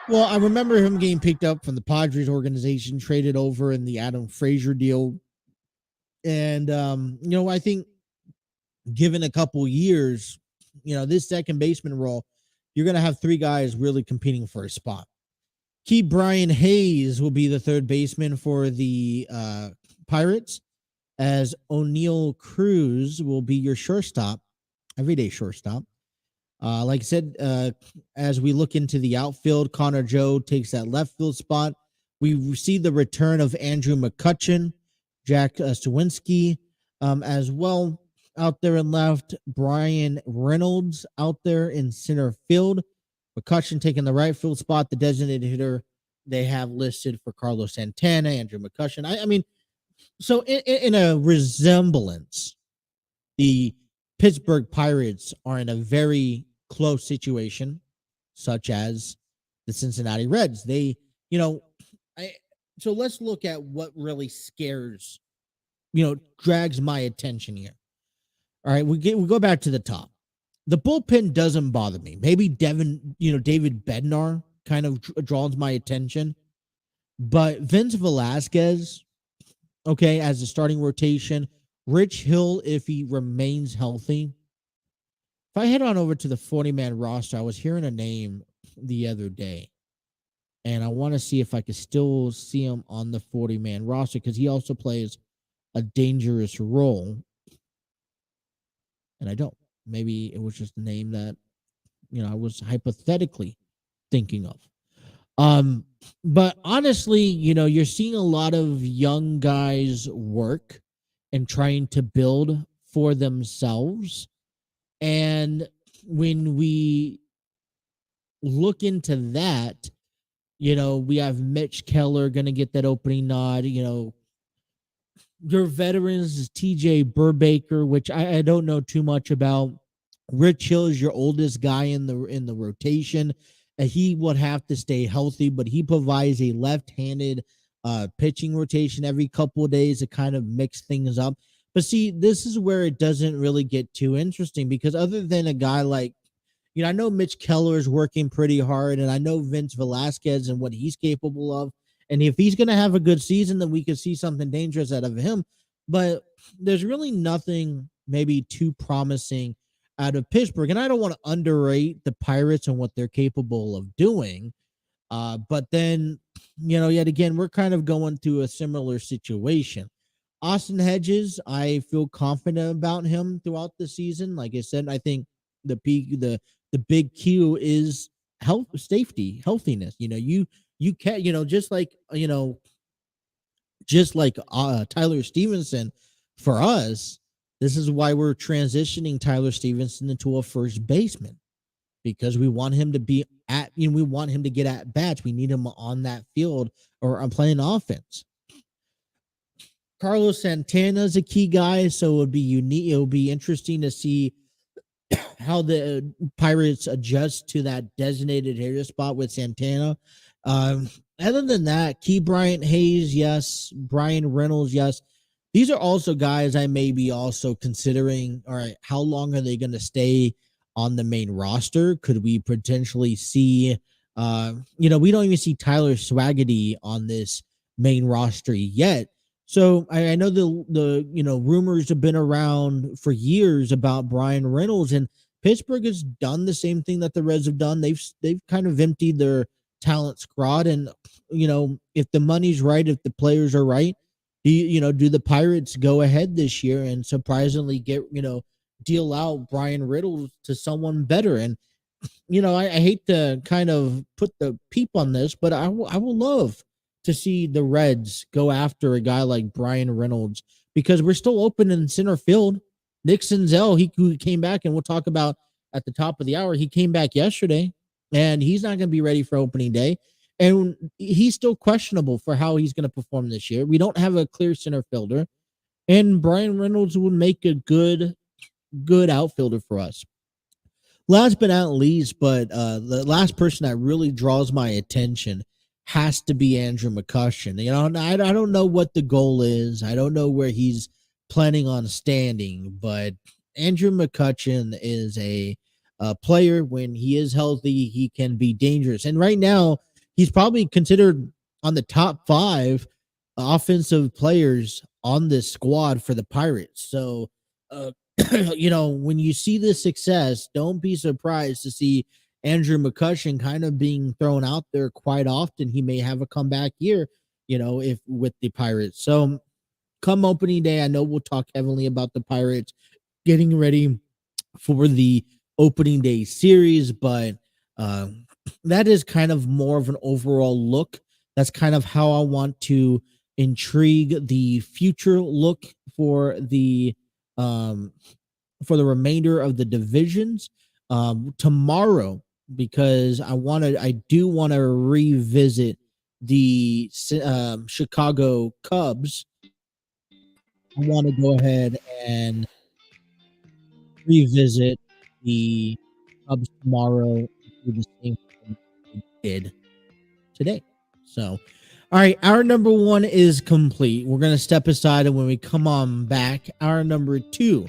Well, I remember him getting picked up from the Padres organization, traded over in the Adam Frazier deal. And, I think given a couple years, this second baseman role, you're going to have 3 guys really competing for a spot. Key Brian Hayes will be the third baseman for the Pirates, as O'Neal Cruz will be your shortstop, everyday shortstop. Like I said, as we look into the outfield, Connor Joe takes that left field spot. We see the return of Andrew McCutchen, Jack Sawinski, as well out there in left. Brian Reynolds out there in center field. McCutchen taking the right field spot. The designated hitter they have listed for Carlos Santana, Andrew McCutchen. I mean, so in a resemblance, the Pittsburgh Pirates are in a very close situation, such as the Cincinnati Reds. So let's look at what really drags my attention here. All right, we go back to the top. The bullpen doesn't bother me. Maybe David Bednar kind of draws my attention, but Vince Velasquez, okay, as a starting rotation, Rich Hill if he remains healthy. If I head on over to the 40-man roster, I was hearing a name the other day, and I want to see if I could still see him on the 40-man roster because he also plays a dangerous role, and I don't. Maybe it was just a name that I was hypothetically thinking of. But honestly, you're seeing a lot of young guys work and trying to build for themselves. And when we look into that, we have Mitch Keller going to get that opening nod. Your veterans is TJ Burbaker, which I don't know too much about. Rich Hill is your oldest guy in the rotation. He would have to stay healthy, but he provides a left-handed pitching rotation every couple of days to kind of mix things up. But see, this is where it doesn't really get too interesting because other than a guy like, I know Mitch Keller is working pretty hard, and I know Vince Velasquez and what he's capable of. And if he's going to have a good season, then we could see something dangerous out of him. But there's really nothing maybe too promising out of Pittsburgh. And I don't want to underrate the Pirates and what they're capable of doing. But then, yet again, we're kind of going through a similar situation. Austin Hedges, I feel confident about him throughout the season. Like I said, I think the big Q is healthiness. You can't, just like Tyler Stevenson for us. This is why we're transitioning Tyler Stevenson into a first baseman because we want him to be we want him to get at bats. We need him on that field or playing offense. Carlos Santana is a key guy, so it would be unique. It would be interesting to see how the Pirates adjust to that designated hitter spot with Santana. Other than that, Key Bryant Hayes, yes. Brian Reynolds, yes. These are also guys I may be also considering, all right, how long are they going to stay on the main roster? Could we potentially see, we don't even see Tyler Swaggerty on this main roster yet. So I know the rumors have been around for years about Brian Reynolds, and Pittsburgh has done the same thing that the Reds have done. They've kind of emptied their talent squad, and if the money's right, if the players are right, do the Pirates go ahead this year and surprisingly get deal out Brian Reynolds to someone better? And I hate to kind of put the peep on this, but I will love to see the Reds go after a guy like Brian Reynolds because we're still open in center field. Nick Senzel, he came back, and we'll talk about at the top of the hour. He came back yesterday, and he's not going to be ready for opening day. And he's still questionable for how he's going to perform this year. We don't have a clear center fielder, and Brian Reynolds would make a good outfielder for us. Last but not least, but the last person that really draws my attention has to be Andrew McCutchen. I don't know what the goal is. I don't know where he's planning on standing, but Andrew McCutchen is a player. When he is healthy, he can be dangerous. And right now, he's probably considered on the top 5 offensive players on this squad for the Pirates. So, when you see this success, don't be surprised to see Andrew McCutchen kind of being thrown out there quite often. He may have a comeback year, if with the Pirates. So come opening day, I know we'll talk heavily about the Pirates getting ready for the opening day series, but that is kind of more of an overall look. That's kind of how I want to intrigue the future look for the remainder of the divisions tomorrow, because I do want to revisit the Chicago Cubs. I want to go ahead and revisit the Cubs tomorrow and do the same thing we did today. So, all right, our number 1 is complete. We're going to step aside, and when we come on back, our number 2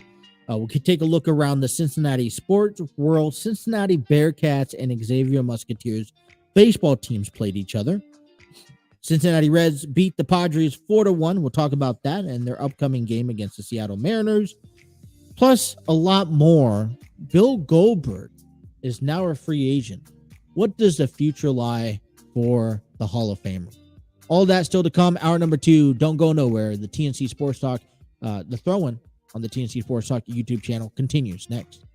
We could take a look around the Cincinnati sports world. Cincinnati Bearcats and Xavier Musketeers baseball teams played each other. Cincinnati Reds beat the Padres 4-1. We'll talk about that and their upcoming game against the Seattle Mariners. Plus, a lot more. Bill Goldberg is now a free agent. What does the future lie for the Hall of Famer? All that still to come. Hour number 2. Don't go nowhere. The TNC Sports Talk, the throw-in on the TNC Sports Talk YouTube channel continues next.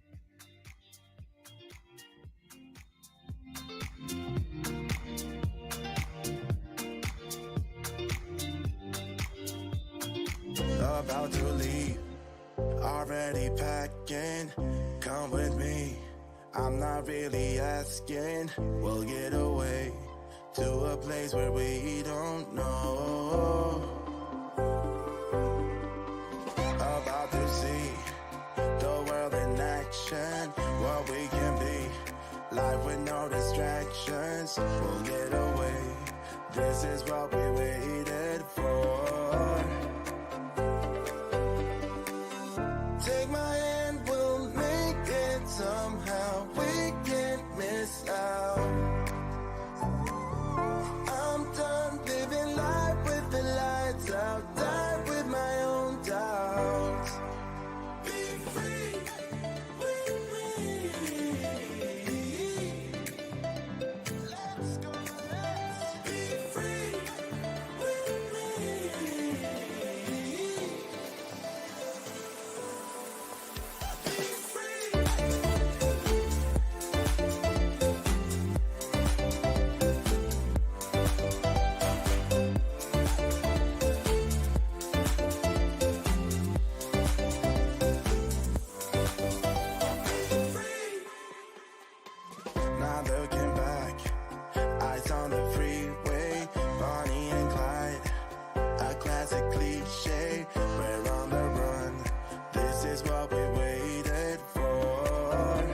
About to leave, already packing. Come with me, I'm not really asking. We'll get away to a place where we don't know. About to see the world in action, what we can be, life with no distractions. We'll get away, this is what we waited for. Take my hand, we'll make it somehow. We can't miss out. I'm done living life with the lights out. Die with my own doubts. Be free with me. Let's go, let's be free with me. Not looking back, eyes on the freeway, Bonnie and Clyde, a classic cliche. We're on the run, this is what we waited for.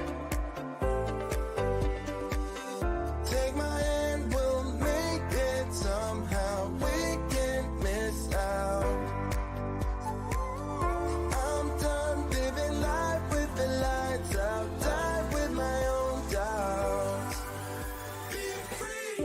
Take my hand, we'll make it somehow. We can't miss out. I'm done living life with the lights out. Die with my own doubts. Be free.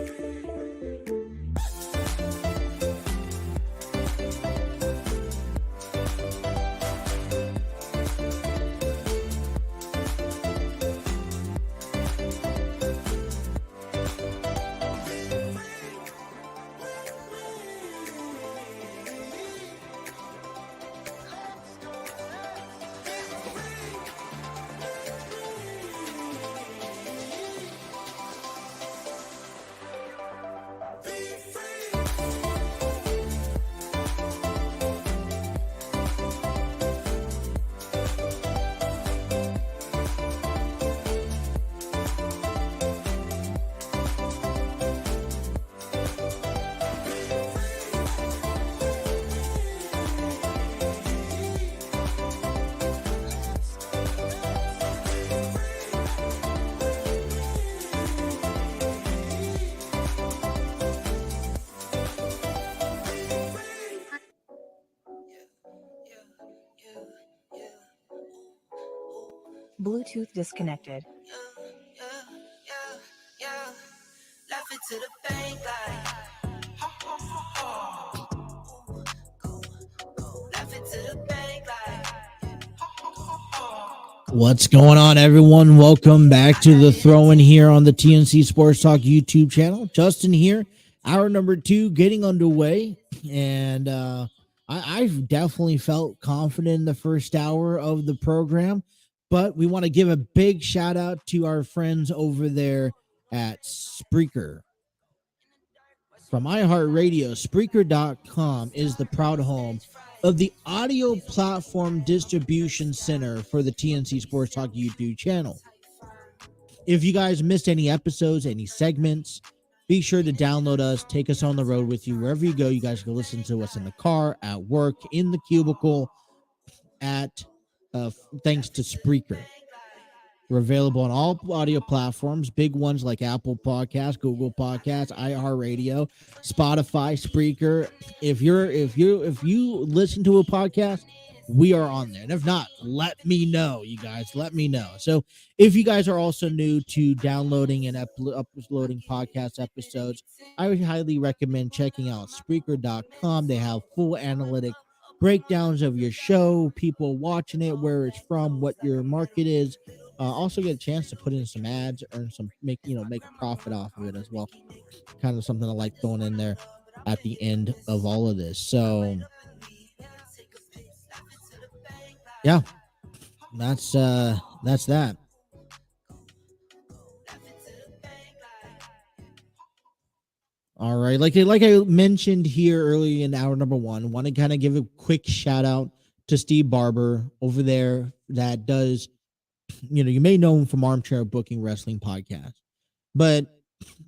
Bluetooth disconnected. Left it to the bank like left it to the bank like What's going on, everyone? Welcome back to the throw-in here on the TNC Sports Talk YouTube channel. Justin here. Hour number 2 getting underway, and I've definitely felt confident in the first hour of the program, but we want to give a big shout out to our friends over there at Spreaker. From iHeartRadio, Spreaker.com is the proud home of the audio platform distribution center for the TNC Sports Talk YouTube channel. If you guys missed any episodes, any segments, be sure to download us, take us on the road with you. Wherever you go, you guys can listen to us in the car, at work, in the cubicle, thanks to Spreaker. We're available on all audio platforms, big ones like Apple Podcasts, Google Podcasts, iHeartRadio, Spotify, Spreaker. If you listen to a podcast, we are on there. And if not, let me know, you guys. Let me know. So if you guys are also new to downloading and uploading podcast episodes, I would highly recommend checking out Spreaker.com. They have full analytic breakdowns of your show, people watching it, where it's from, what your market is. Also get a chance to put in some ads, earn some, make a profit off of it as well. Kind of something I like throwing in there at the end of all of this. So yeah, that's that. All right, like I mentioned here earlier in hour number one, want to kind of give a quick shout out to Steve Barber over there that does, you may know him from Armchair Booking Wrestling Podcast, but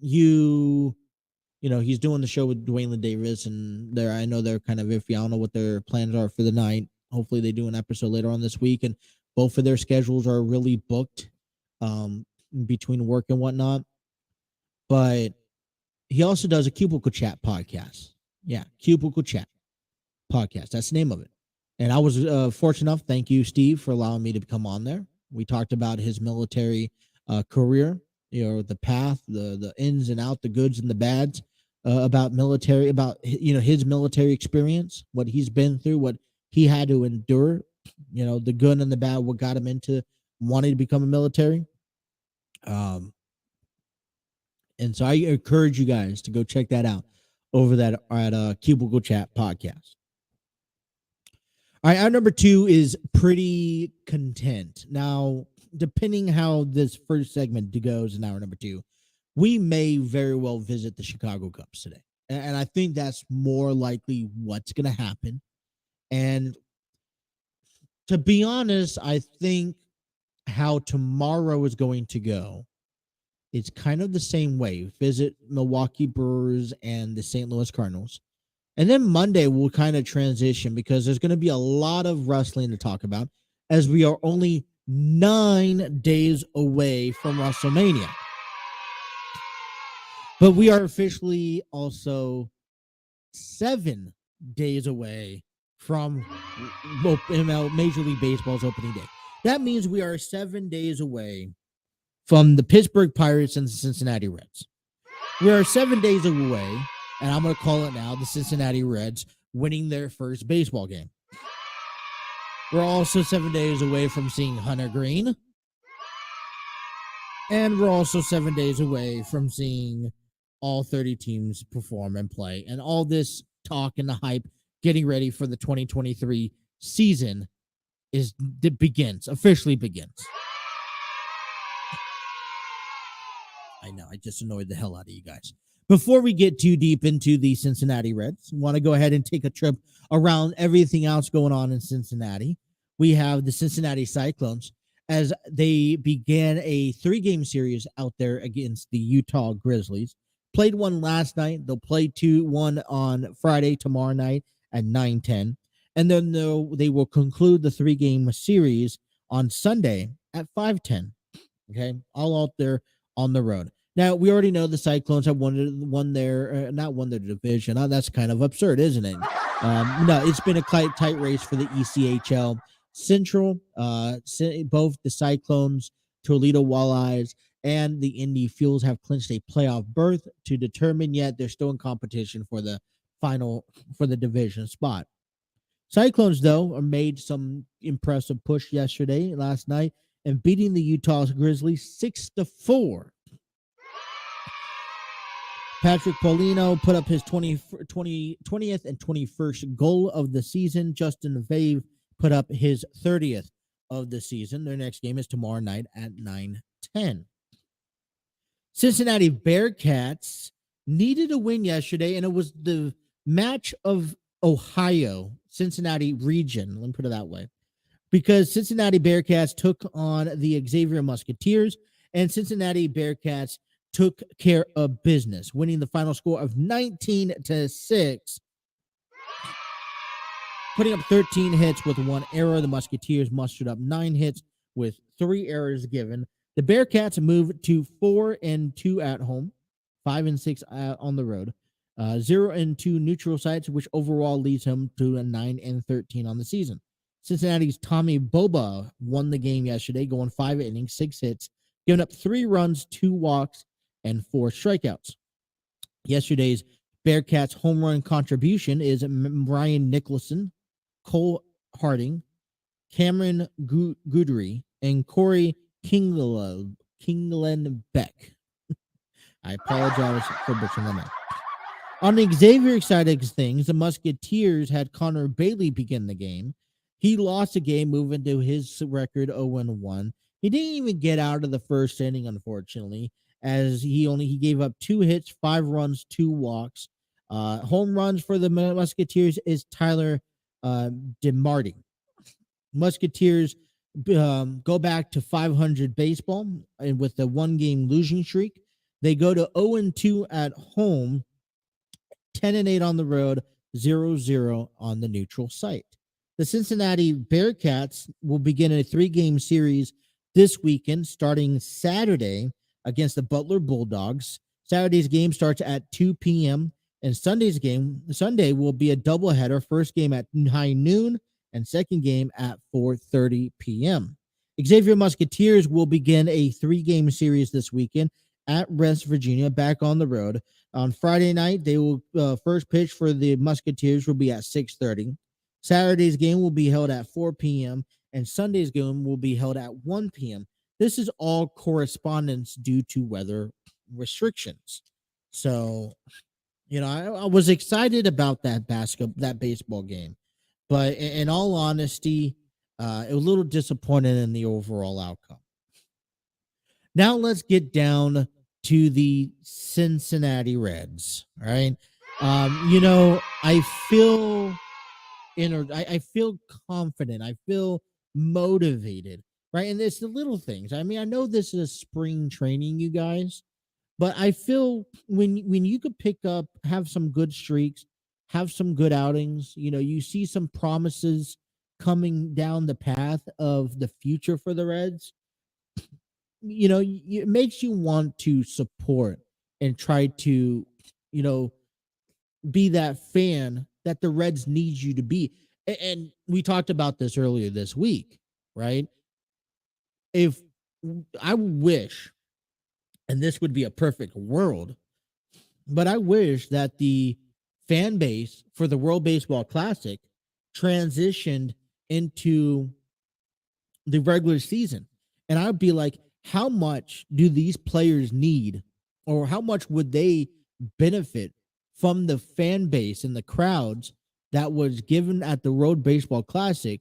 he's doing the show with Dwayne Davis, and I know they're kind of iffy. I don't know what their plans are for the night. Hopefully they do an episode later on this week, and both of their schedules are really booked between work and whatnot. But he also does a Cubicle Chat podcast. Yeah, Cubicle Chat podcast. That's the name of it. And I was fortunate enough, thank you, Steve, for allowing me to come on there. We talked about his military career, the path, the ins and outs, the goods and the bads, about military, about his military experience, what he's been through, what he had to endure, the good and the bad, what got him into wanting to become a military. And so I encourage you guys to go check that out over that at Cubicle Chat podcast. All right, our number 2 is Pretty Content. Now, depending how this first segment goes in hour number 2, we may very well visit the Chicago Cubs today. And I think that's more likely what's going to happen. And to be honest, I think how tomorrow is going to go, it's kind of the same way. Visit Milwaukee Brewers and the St. Louis Cardinals. And then Monday we'll kind of transition because there's going to be a lot of wrestling to talk about as we are only 9 days away from WrestleMania. But we are officially also 7 days away from Major League Baseball's opening day. That means we are 7 days away from the Pittsburgh Pirates and the Cincinnati Reds. We are 7 days away, and I'm going to call it now, the Cincinnati Reds winning their first baseball game. We're also 7 days away from seeing Hunter Green. And we're also 7 days away from seeing all 30 teams perform and play. And all this talk and the hype getting ready for the 2023 season officially begins. I know, I just annoyed the hell out of you guys. Before we get too deep into the Cincinnati Reds, I want to go ahead and take a trip around everything else going on in Cincinnati. We have the Cincinnati Cyclones as they began a 3-game series out there against the Utah Grizzlies. Played one last night. They'll play one on Friday, tomorrow night at 9:10. And then they will conclude the 3-game series on Sunday at 5:10. Okay, all out there on the road. Now, we already know the Cyclones have won their division. That's kind of absurd, isn't it? No, it's been a tight race for the ECHL Central. Both the Cyclones, Toledo Walleyes, and the Indy Fuels have clinched a playoff berth to determine, yet they're still in competition for the division spot. Cyclones, though, made some impressive push last night, and beating the Utah Grizzlies 6-4. Patrick Paulino put up his 20th and 21st goal of the season. Justin Vave put up his 30th of the season. Their next game is tomorrow night at 9:10. Cincinnati Bearcats needed a win yesterday, and it was the match of Ohio, Cincinnati region. Let me put it that way. Because Cincinnati Bearcats took on the Xavier Musketeers, and Cincinnati Bearcats took care of business, winning the final score of 19-6, putting up 13 hits with 1 error. The Musketeers mustered up 9 hits with 3 errors given. The Bearcats moved to 4-2 at home, 5-6 on the road, 0-2 neutral sites, which overall leads him to a 9-13 on the season. Cincinnati's Tommy Boba won the game yesterday, going 5 innings, 6 hits, giving up 3 runs, 2 walks, and 4 strikeouts. Yesterday's Bearcats home run contribution is Ryan Nicholson, Cole Harding, Cameron Goodry, and Corey Kingland Beck. I apologize for butchering them out. On the Xavier side of things, the Musketeers had Connor Bailey begin the game. He lost the game, moving to his record 0-1. He didn't even get out of the first inning, unfortunately, as he gave up 2 hits, 5 runs, 2 walks. Home runs for the Musketeers is Tyler DeMarty. Musketeers go back to 500 baseball, and with the 1-game losing streak, they go to 0-2 at home, 10-8 on the road, 0-0 on the neutral site. The Cincinnati Bearcats will begin a 3-game series this weekend, starting Saturday against the Butler Bulldogs. Saturday's game starts at 2 p.m. and Sunday will be a doubleheader. First game at high noon and second game at 4:30 p.m. Xavier Musketeers will begin a 3-game series this weekend at West Virginia, back on the road. On Friday night, they will first pitch for the Musketeers will be at 6:30. Saturday's game will be held at 4 p.m. and Sunday's game will be held at 1 p.m. This is all correspondence due to weather restrictions. So, I was excited about that baseball game, but in all honesty, it was a little disappointed in the overall outcome. Now let's get down to the Cincinnati Reds. All right. I feel I feel confident. I feel motivated. Right. And it's the little things. I mean, I know this is spring training, you guys, but I feel when you could have some good streaks, have some good outings, you see some promises coming down the path of the future for the Reds, it makes you want to support and try to, be that fan that the Reds need you to be. And we talked about this earlier this week, right? If I wish, and this would be a perfect world, but I wish that the fan base for the World Baseball Classic transitioned into the regular season. And I would be like, how much do these players need, or how much would they benefit from the fan base and the crowds that was given at the World Baseball Classic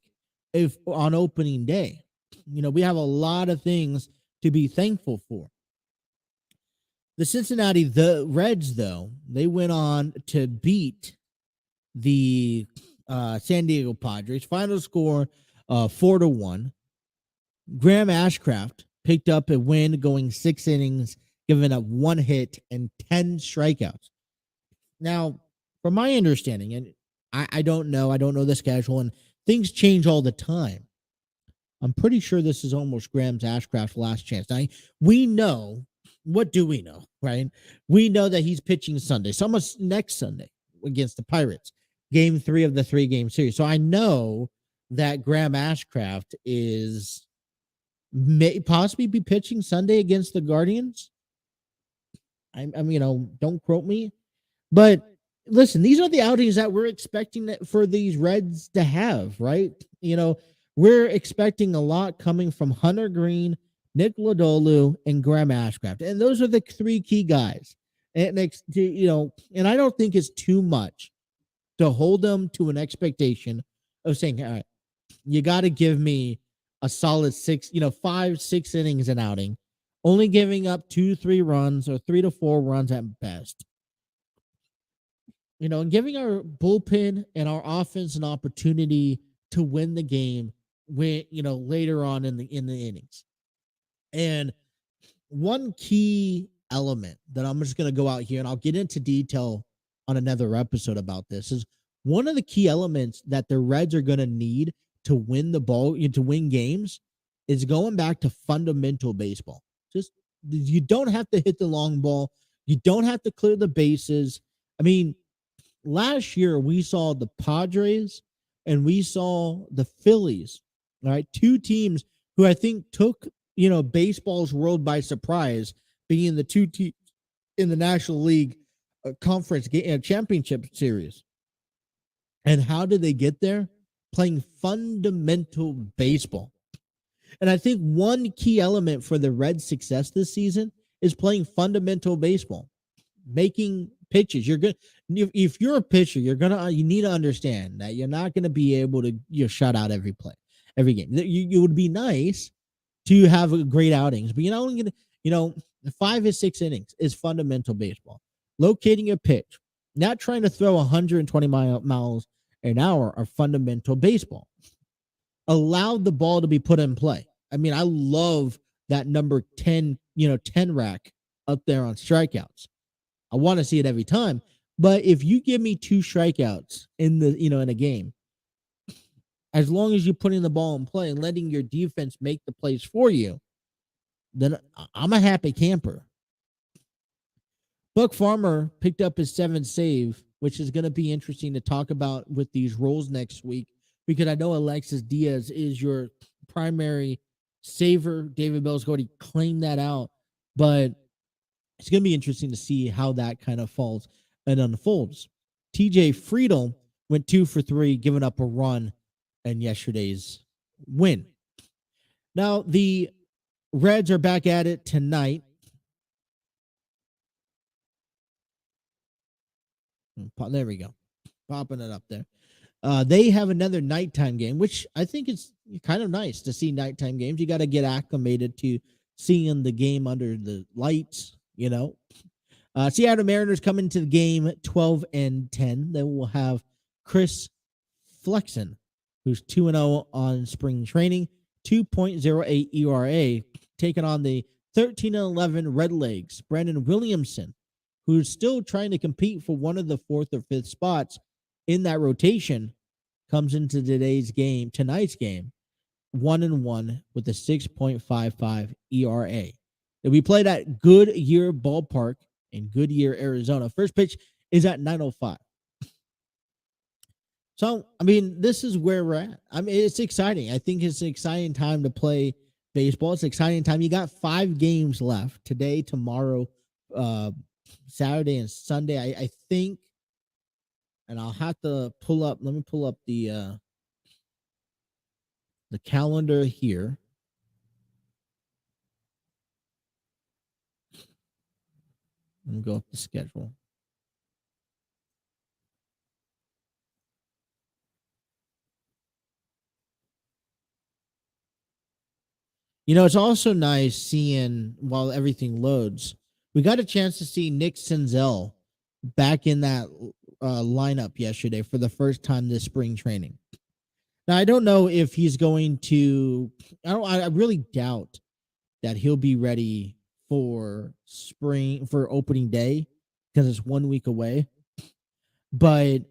if on opening day? We have a lot of things to be thankful for. The Reds, though, they went on to beat the San Diego Padres. Final score 4-1. Graham Ashcraft picked up a win, going 6 innings, giving up 1 hit and 10 strikeouts. Now, from my understanding, and I don't know the schedule, and things change all the time. I'm pretty sure this is almost Graham Ashcraft's last chance. Now, we know, what do we know, right? We know that he's pitching Sunday, so almost next Sunday against the Pirates, game 3 of the 3-game series. So I know that Graham Ashcraft may possibly be pitching Sunday against the Guardians. Don't quote me, but listen, these are the outings that we're expecting for these Reds to have, right? We're expecting a lot coming from Hunter Green, Nick Lodolu, and Graham Ashcraft, and those are the 3 key guys. And and I don't think it's too much to hold them to an expectation of saying, all right, you got to give me a solid 5-6 innings an outing, only giving up 2-3 runs or 3 to 4 runs at best. And giving our bullpen and our offense an opportunity to win the game later on in the innings. And one key element that I'm just going to go out here, and I'll get into detail on another episode about this, is one of the key elements that the Reds are going to need to win to win games is going back to fundamental baseball. Just, you don't have to hit the long ball. You don't have to clear the bases. I mean, last year we saw the Padres and we saw the Phillies, all right, two teams who I think took, baseball's world by surprise, being the two teams in the National League Conference Championship Series. And how did they get there? Playing fundamental baseball. And I think one key element for the Reds' success this season is playing fundamental baseball, making pitches. You're good. If you're a pitcher, you need to understand that you're not going to be able to shut out every play, every game. You would be nice to have a great outings, but you're not only going to, 5 or 6 innings is fundamental baseball. Locating a pitch, not trying to throw 120 miles an hour are fundamental baseball. Allow the ball to be put in play. I mean, I love that number 10, 10 rack up there on strikeouts. I want to see it every time. But if you give me 2 strikeouts in a game, as long as you're putting the ball in play and letting your defense make the plays for you, then I'm a happy camper. Buck Farmer picked up his 7th save, which is going to be interesting to talk about with these roles next week, because I know Alexis Diaz is your primary saver. David Bell's already claimed that out, but it's going to be interesting to see how that kind of falls and unfolds. TJ Friedel went 2 for 3, giving up a run in yesterday's win. Now, the Reds are back at it tonight. There we go. Popping it up there. They have another nighttime game, which I think is kind of nice to see nighttime games. You got to get acclimated to seeing the game under the lights, Seattle Mariners come into the game 12-10. Then we'll have Chris Flexen, who's 2-0 on spring training, 2.08 ERA, taking on the 13-11 Redlegs. Brandon Williamson, who's still trying to compete for one of the 4th or 5th spots in that rotation, comes into tonight's game, 1-1 with a 6.55 ERA. If we played at Goodyear Ballpark in Goodyear, Arizona, first pitch is at 9:05. So, I mean, this is where we're at. I mean, it's exciting. I think it's an exciting time to play baseball. It's an exciting time. You got 5 games left today, tomorrow, Saturday, and Sunday. I think, and I'll have to let me pull up the calendar here. Let me go up the schedule. It's also nice seeing, while everything loads, we got a chance to see Nick Senzel back in that lineup yesterday for the first time this spring training. Now, I don't know if he's going to, I really doubt that he'll be ready for opening day, because it's 1 week away. But,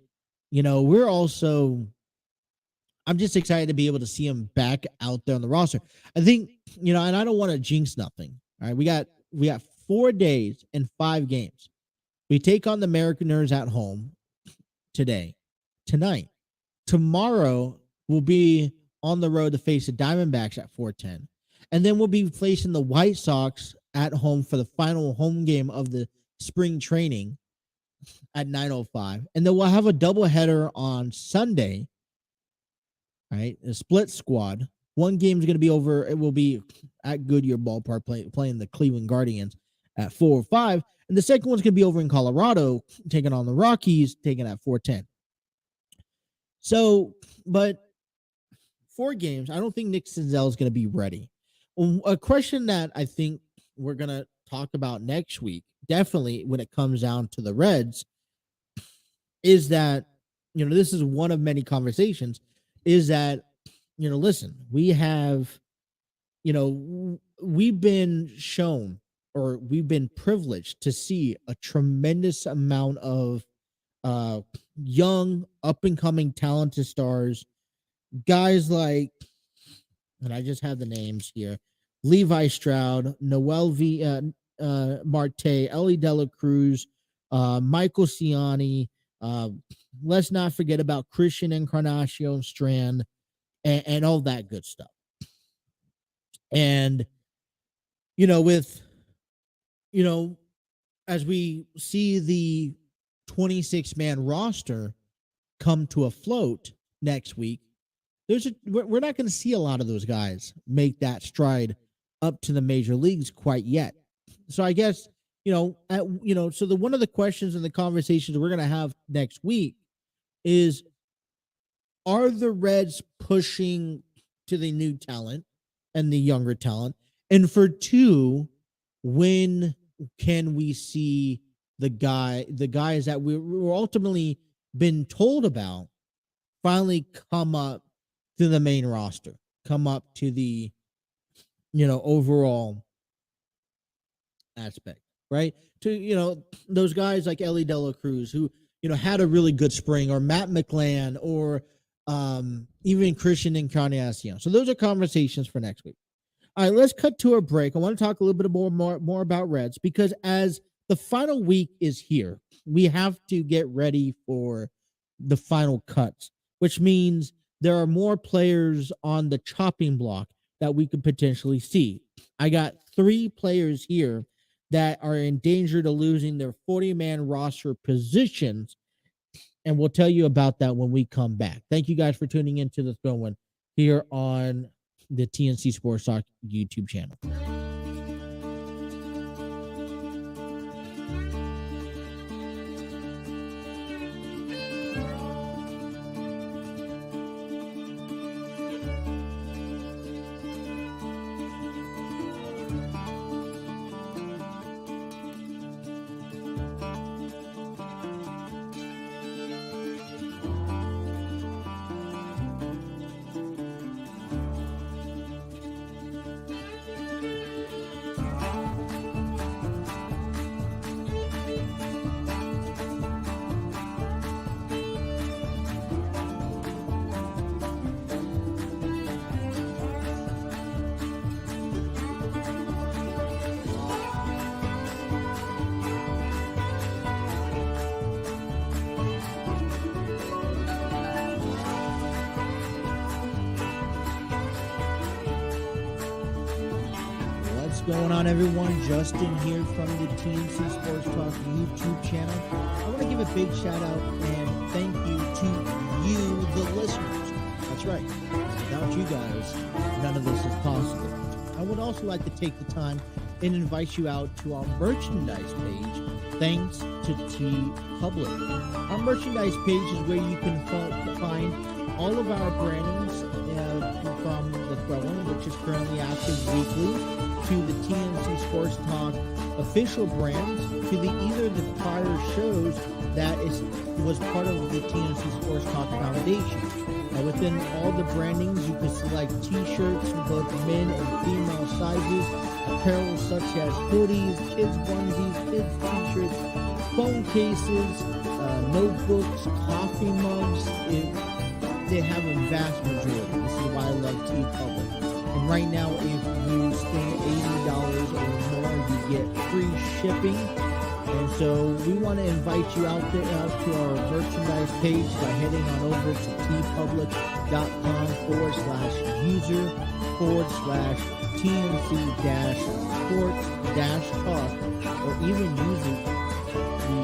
I'm just excited to be able to see him back out there on the roster. I think, and I don't want to jinx nothing. All right. We got 4 days and 5 games. We take on the Mariners at home tonight. Tomorrow we'll be on the road to face the Diamondbacks at 4:10. And then we'll be facing the White Sox at home for the final home game of the spring training at 9:05. And then we'll have a doubleheader on Sunday. Right, a split squad. One game is going to be over. It will be at Goodyear Ballpark playing the Cleveland Guardians at 4:05. And the second one's going to be over in Colorado, taking on the Rockies, taking at 4:10. So, but 4 games, I don't think Nick Senzel is going to be ready. A question that I think we're going to talk about next week, definitely when it comes down to the Reds, is that, this is one of many conversations, is that, listen, we have, we've been shown, or we've been privileged to see a tremendous amount of young, up-and-coming, talented stars, guys like, and I just have the names here, Levi Stroud, Noel Marte, Ellie Dela Cruz, Michael Ciani, Uh, let's not forget about Christian Encarnacion Strand and all that good stuff. And, with, as we see the 26-man roster come to a float next week, we're not going to see a lot of those guys make that stride up to the major leagues quite yet. So I guess, so one of the questions and the conversations we're going to have next week is, are the Reds pushing to the new talent and the younger talent? And for two, when can we see the guys that we're ultimately been told about finally come up to the main roster, come up to the, overall aspect, right? To, those guys like Ellie De La Cruz, who, had a really good spring, or Matt McLan, or even Christian Encarnacion. So those are conversations for next week. All right, let's cut to a break. I want to talk a little bit more about Reds, because as the final week is here, we have to get ready for the final cuts, which means there are more players on the chopping block that we could potentially see. I got 3 players here that are in danger to losing their 40-man roster positions, and we'll tell you about that when we come back. Thank you guys for tuning in to the Throw-In here on the TNC Sports Talk YouTube channel. Going on, everyone? Justin here from the TNC Sports Talk YouTube channel. I want to give a big shout out and thank you to you, the listeners. That's right. Without you guys, none of this is possible. I would also like to take the time and invite you out to our merchandise page, thanks to T Public. Our merchandise page is where you can find all of our brandings from the Throw-In, which is currently active weekly, to the TNC Sports Talk official brands, to either the prior shows that was part of the TNC Sports Talk Foundation. Now, within all the brandings, you can select T-shirts in both men and female sizes, apparel such as hoodies, kids onesies, kids T-shirts, phone cases, notebooks, coffee mugs. They have a vast majority. This is why I love T Public. And right now, if you spend $80 or more, you get free shipping. And so we want to invite you out to our merchandise page by heading on over to tpublic.com/user/TNC-sports-talk, or even using the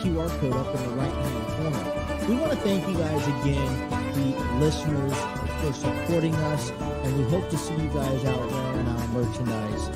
QR code up in the right-hand corner. We want to thank you guys again, the listeners, for supporting us, and we hope to see you guys out wearing our merchandise.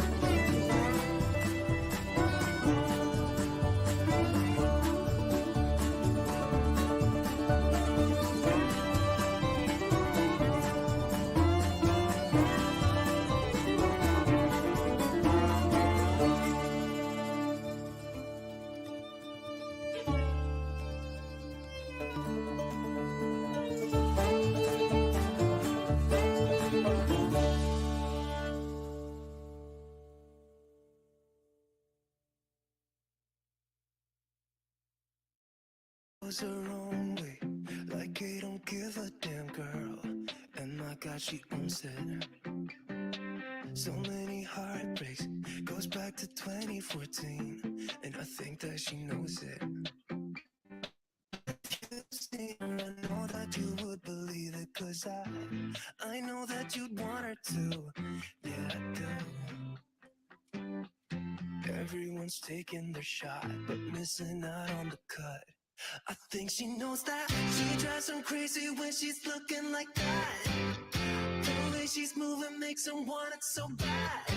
Her own way, like I don't give a damn, girl. And my God, she owns it. So many heartbreaks, goes back to 2014, and I think that she knows it. need one or two. Yeah, I do. Everyone's taking their shot, but missing out on the cut. I think she knows that. She drives him crazy when she's looking like that. The way she's moving makes him want it so bad.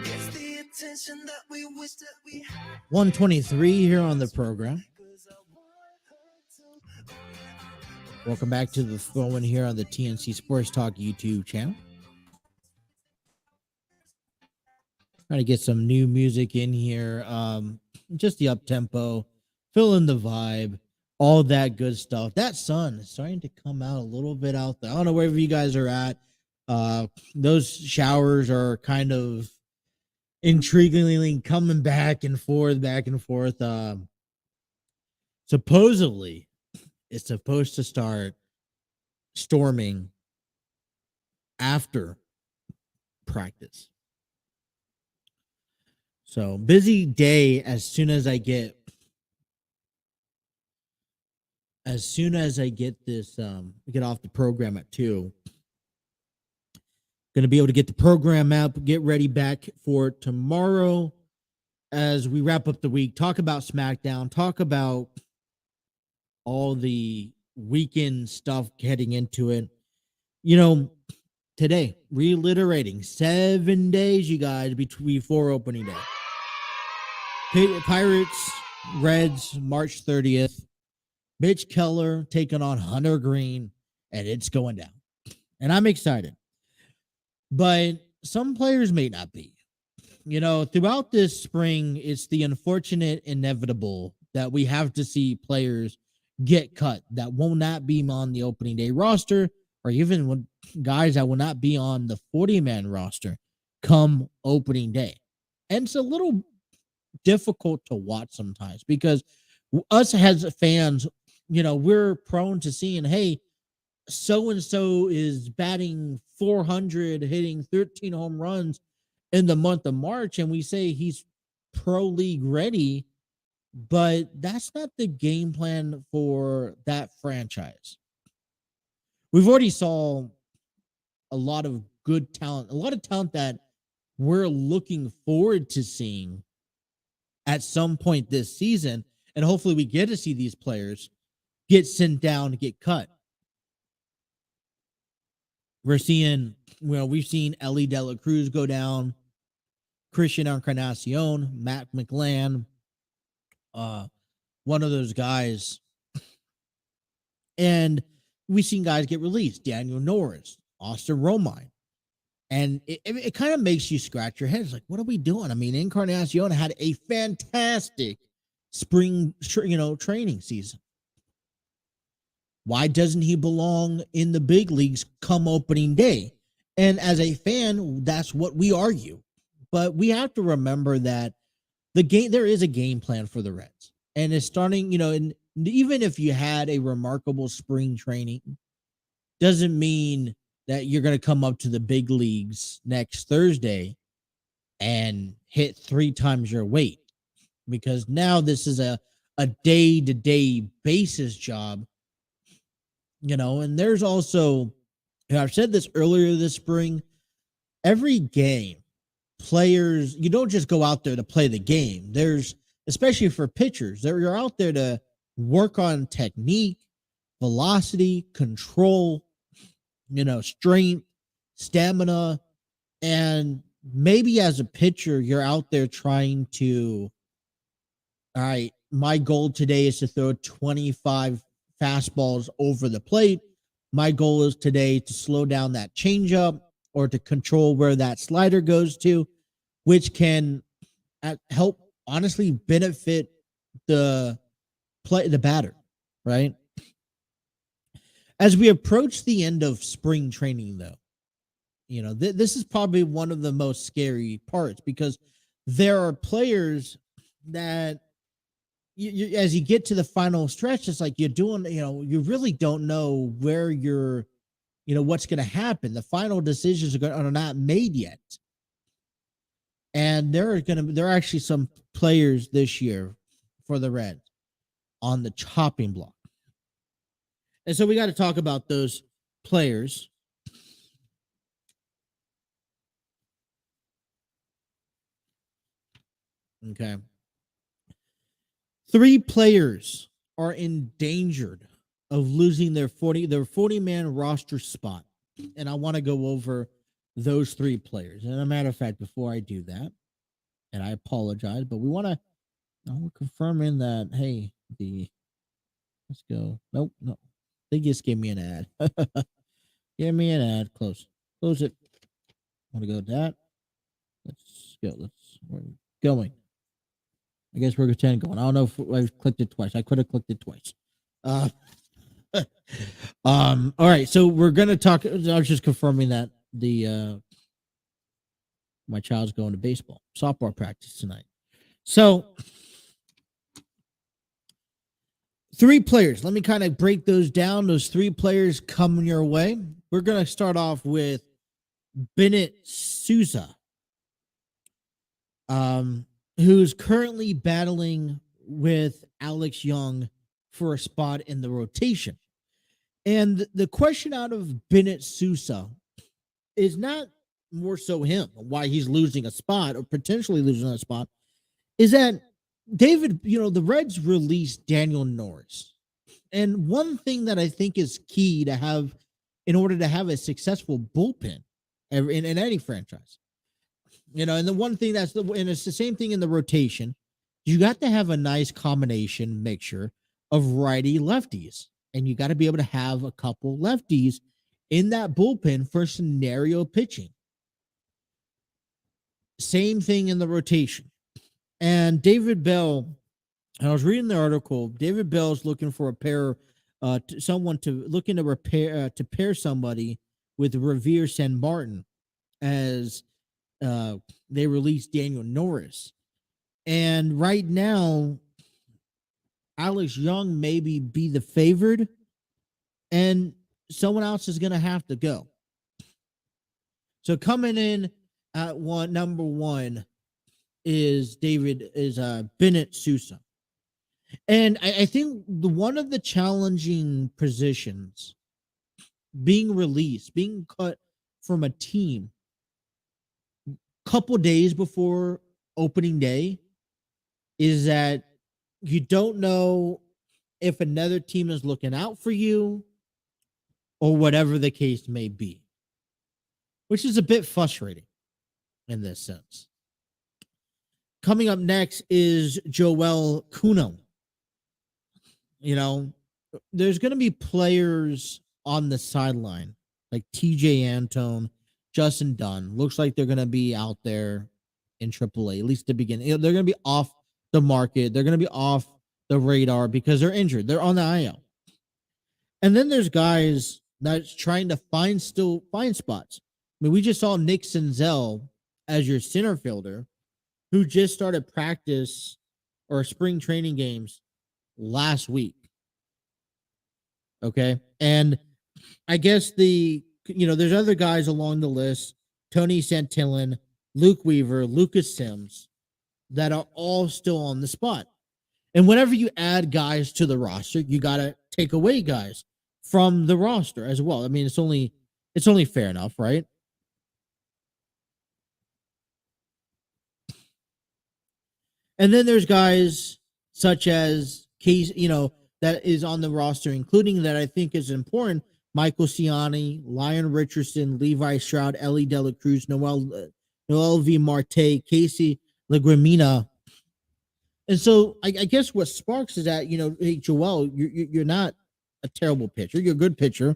It's the attention that we wish that we had. 123 here on the program. Welcome back to the Throwing here on the TNC Sports Talk YouTube channel. Trying to get some new music in here. Just the up tempo, fill in the vibe, all that good stuff. That sun is starting to come out a little bit out there. I don't know wherever you guys are at. Those showers are kind of intriguingly coming back and forth. Supposedly, it's supposed to start storming after practice. So busy day as soon as I get this get off the program at 2. Going to be able to get the program up, get ready back for tomorrow as we wrap up the week, talk about SmackDown, talk about all the weekend stuff heading into it. You know, today, reiterating, 7 days, you guys, before opening day. Pirates, Reds, March 30th. Mitch Keller taking on Hunter Green, and it's going down. And I'm excited. But some players may not be. You know, throughout this spring, it's the unfortunate inevitable that we have to see players get cut that will not be on the opening day roster, or even guys that will not be on the 40-man roster come opening day. And it's a little difficult to watch sometimes because us as fans, you know, we're prone to seeing, hey, so-and-so is batting 400, hitting 13 home runs in the month of March, and we say he's pro league ready, but that's not the game plan for that franchise. We've already saw a lot of good talent, a lot of talent that we're looking forward to seeing at some point this season, and hopefully we get to see these players get sent down, get cut. We've seen Ellie De La Cruz go down, Christian Encarnacion, Matt McLan, one of those guys. And we've seen guys get released, Daniel Norris, Austin Romine. And it kind of makes you scratch your head. It's like, what are we doing? I mean, Encarnacion had a fantastic spring, training season. Why doesn't he belong in the big leagues come opening day? And as a fan, that's what we argue. But we have to remember that there is a game plan for the Reds. And it's starting, and even if you had a remarkable spring training, doesn't mean that you're going to come up to the big leagues next Thursday and hit 3 times your weight. Because now this is a day-to-day basis job. And there's also, I've said this earlier this spring, every game, players, you don't just go out there to play the game. There's, especially for pitchers, you're out there to work on technique, velocity, control, strength, stamina. And maybe as a pitcher, you're out there trying to, all right, my goal today is to throw 25 fastballs over the plate. My goal is today to slow down that changeup or to control where that slider goes to, which can help honestly benefit the batter, right? As we approach the end of spring training, though, this is probably one of the most scary parts because there are players that as you get to the final stretch, it's like you're doing, you really don't know where you're, what's going to happen. The final decisions are not made yet. And there are actually some players this year for the Reds on the chopping block. And so we got to talk about those players. Okay. 3 players are endangered of losing their 40-man roster spot. And I want to go over those 3 players. And a matter of fact, before I do that, and I apologize, but we're confirming that, hey, let's go. Nope, no. They just gave me an ad. Give me an ad. Close it. Want to go with that? Let's go. We're going. I guess we're going. I don't know if I clicked it twice. I could have clicked it twice. All right. So we're gonna talk. I was just confirming that my child's going to softball practice tonight. So 3 players. Let me kind of break those down. Those 3 players coming your way. We're gonna start off with Bennett Sousa, who's currently battling with Alex Young for a spot in the rotation. And the question out of Bennett Sousa is not more so him, why he's losing a spot or potentially losing a spot, is that the Reds released Daniel Norris. And one thing that I think is key to have in order to have a successful bullpen in any franchise, and the one thing and it's the same thing in the rotation, you got to have a nice combination mixture of righty lefties. And you got to be able to have a couple lefties in that bullpen for scenario pitching. Same thing in the rotation. And David Bell, I was reading the article. David Bell's looking for a pair, to pair somebody with Revere San Martin as they released Daniel Norris. And right now, Alex Young maybe be the favored, and someone else is going to have to go. So coming in at number 1 is Bennett Sousa. And I think one of the challenging positions being cut from a team couple days before opening day is that you don't know if another team is looking out for you or whatever the case may be, which is a bit frustrating in this sense. Coming up next is Joel Kuno. There's going to be players on the sideline like TJ Antone, Justin Dunn. Looks like they're going to be out there in AAA, at least at the beginning. They're going to be off the market. They're going to be off the radar because they're injured. They're on the IL. And then there's guys that's trying to find spots. I mean, we just saw Nick Senzel as your center fielder who just started practice or spring training games last week. Okay. And I guess there's other guys along the list, Tony Santillan, Luke Weaver, Lucas Sims, that are all still on the spot. And whenever you add guys to the roster, you got to take away guys from the roster as well. I mean, it's only fair enough, right? And then there's guys such as Case, that is on the roster, including that I think is important: Michael Ciani, Lyon Richardson, Levi Stroud, Ellie Dela Cruz, Noel V. Marte, Casey Lagramina. And so I guess what sparks is that, hey, Joel, you're not a terrible pitcher. You're a good pitcher.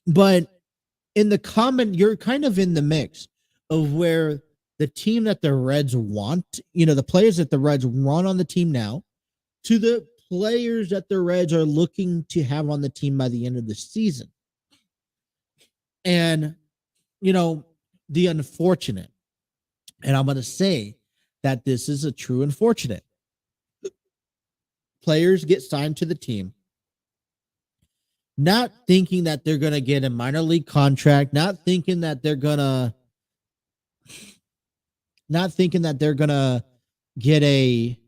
But you're kind of in the mix of where the team that the Reds want, the players that the Reds want on the team now, to the players that the Reds are looking to have on the team by the end of the season. And, the unfortunate, and I'm going to say that this is a true unfortunate. Players get signed to the team, not thinking that they're going to get a minor league contract, not thinking that they're going to get a,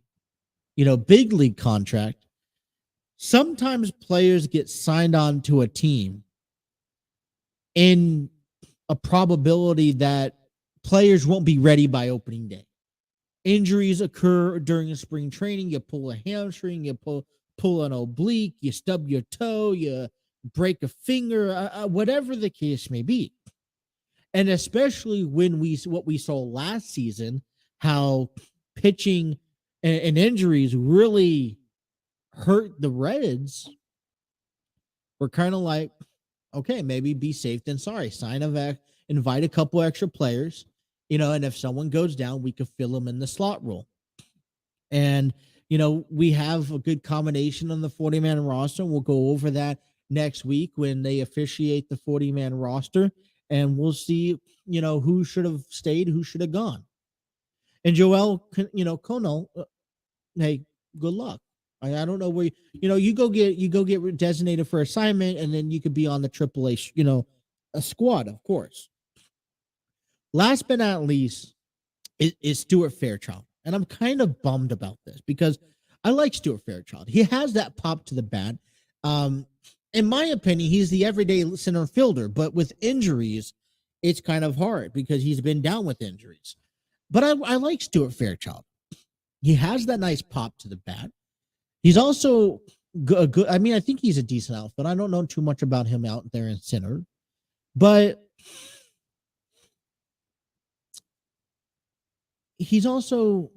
big league contract. Sometimes players get signed on to a team in a probability that players won't be ready by opening day. injuries occur during spring training. You pull a hamstring, you pull an oblique, you stub your toe, you break a finger, whatever the case may be. And especially when what we saw last season, how pitching and injuries really hurt the Reds, we're kind of like, okay, maybe be safe than sorry. Invite a couple extra players, and if someone goes down, we could fill them in the slot role. And we have a good combination on the 40-man roster. We'll go over that next week when they officiate the 40-man roster, and we'll see, who should have stayed, who should have gone. And Joel, Kono, hey, good luck. I don't know where you go get designated for assignment, and then you could be on the AAA, a squad, of course. Last but not least is Stuart Fairchild. And I'm kind of bummed about this because I like Stuart Fairchild. He has that pop to the bat. In my opinion, he's the everyday center fielder, but with injuries, it's kind of hard because he's been down with injuries. But I like Stuart Fairchild. He has that nice pop to the bat. He's also good. I mean, I think he's a decent outfielder. I don't know too much about him out there in center, but he's also,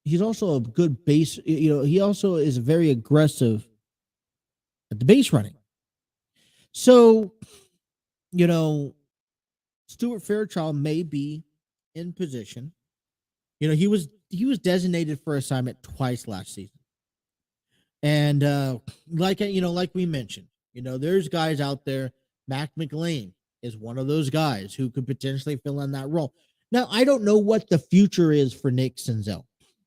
he's also a good base. He also is very aggressive at the base running. So, Stuart Fairchild may be in position. He was designated for assignment twice last season. And like we mentioned, there's guys out there. Mac McLean is one of those guys who could potentially fill in that role. Now, I don't know what the future is for Nick Senzel.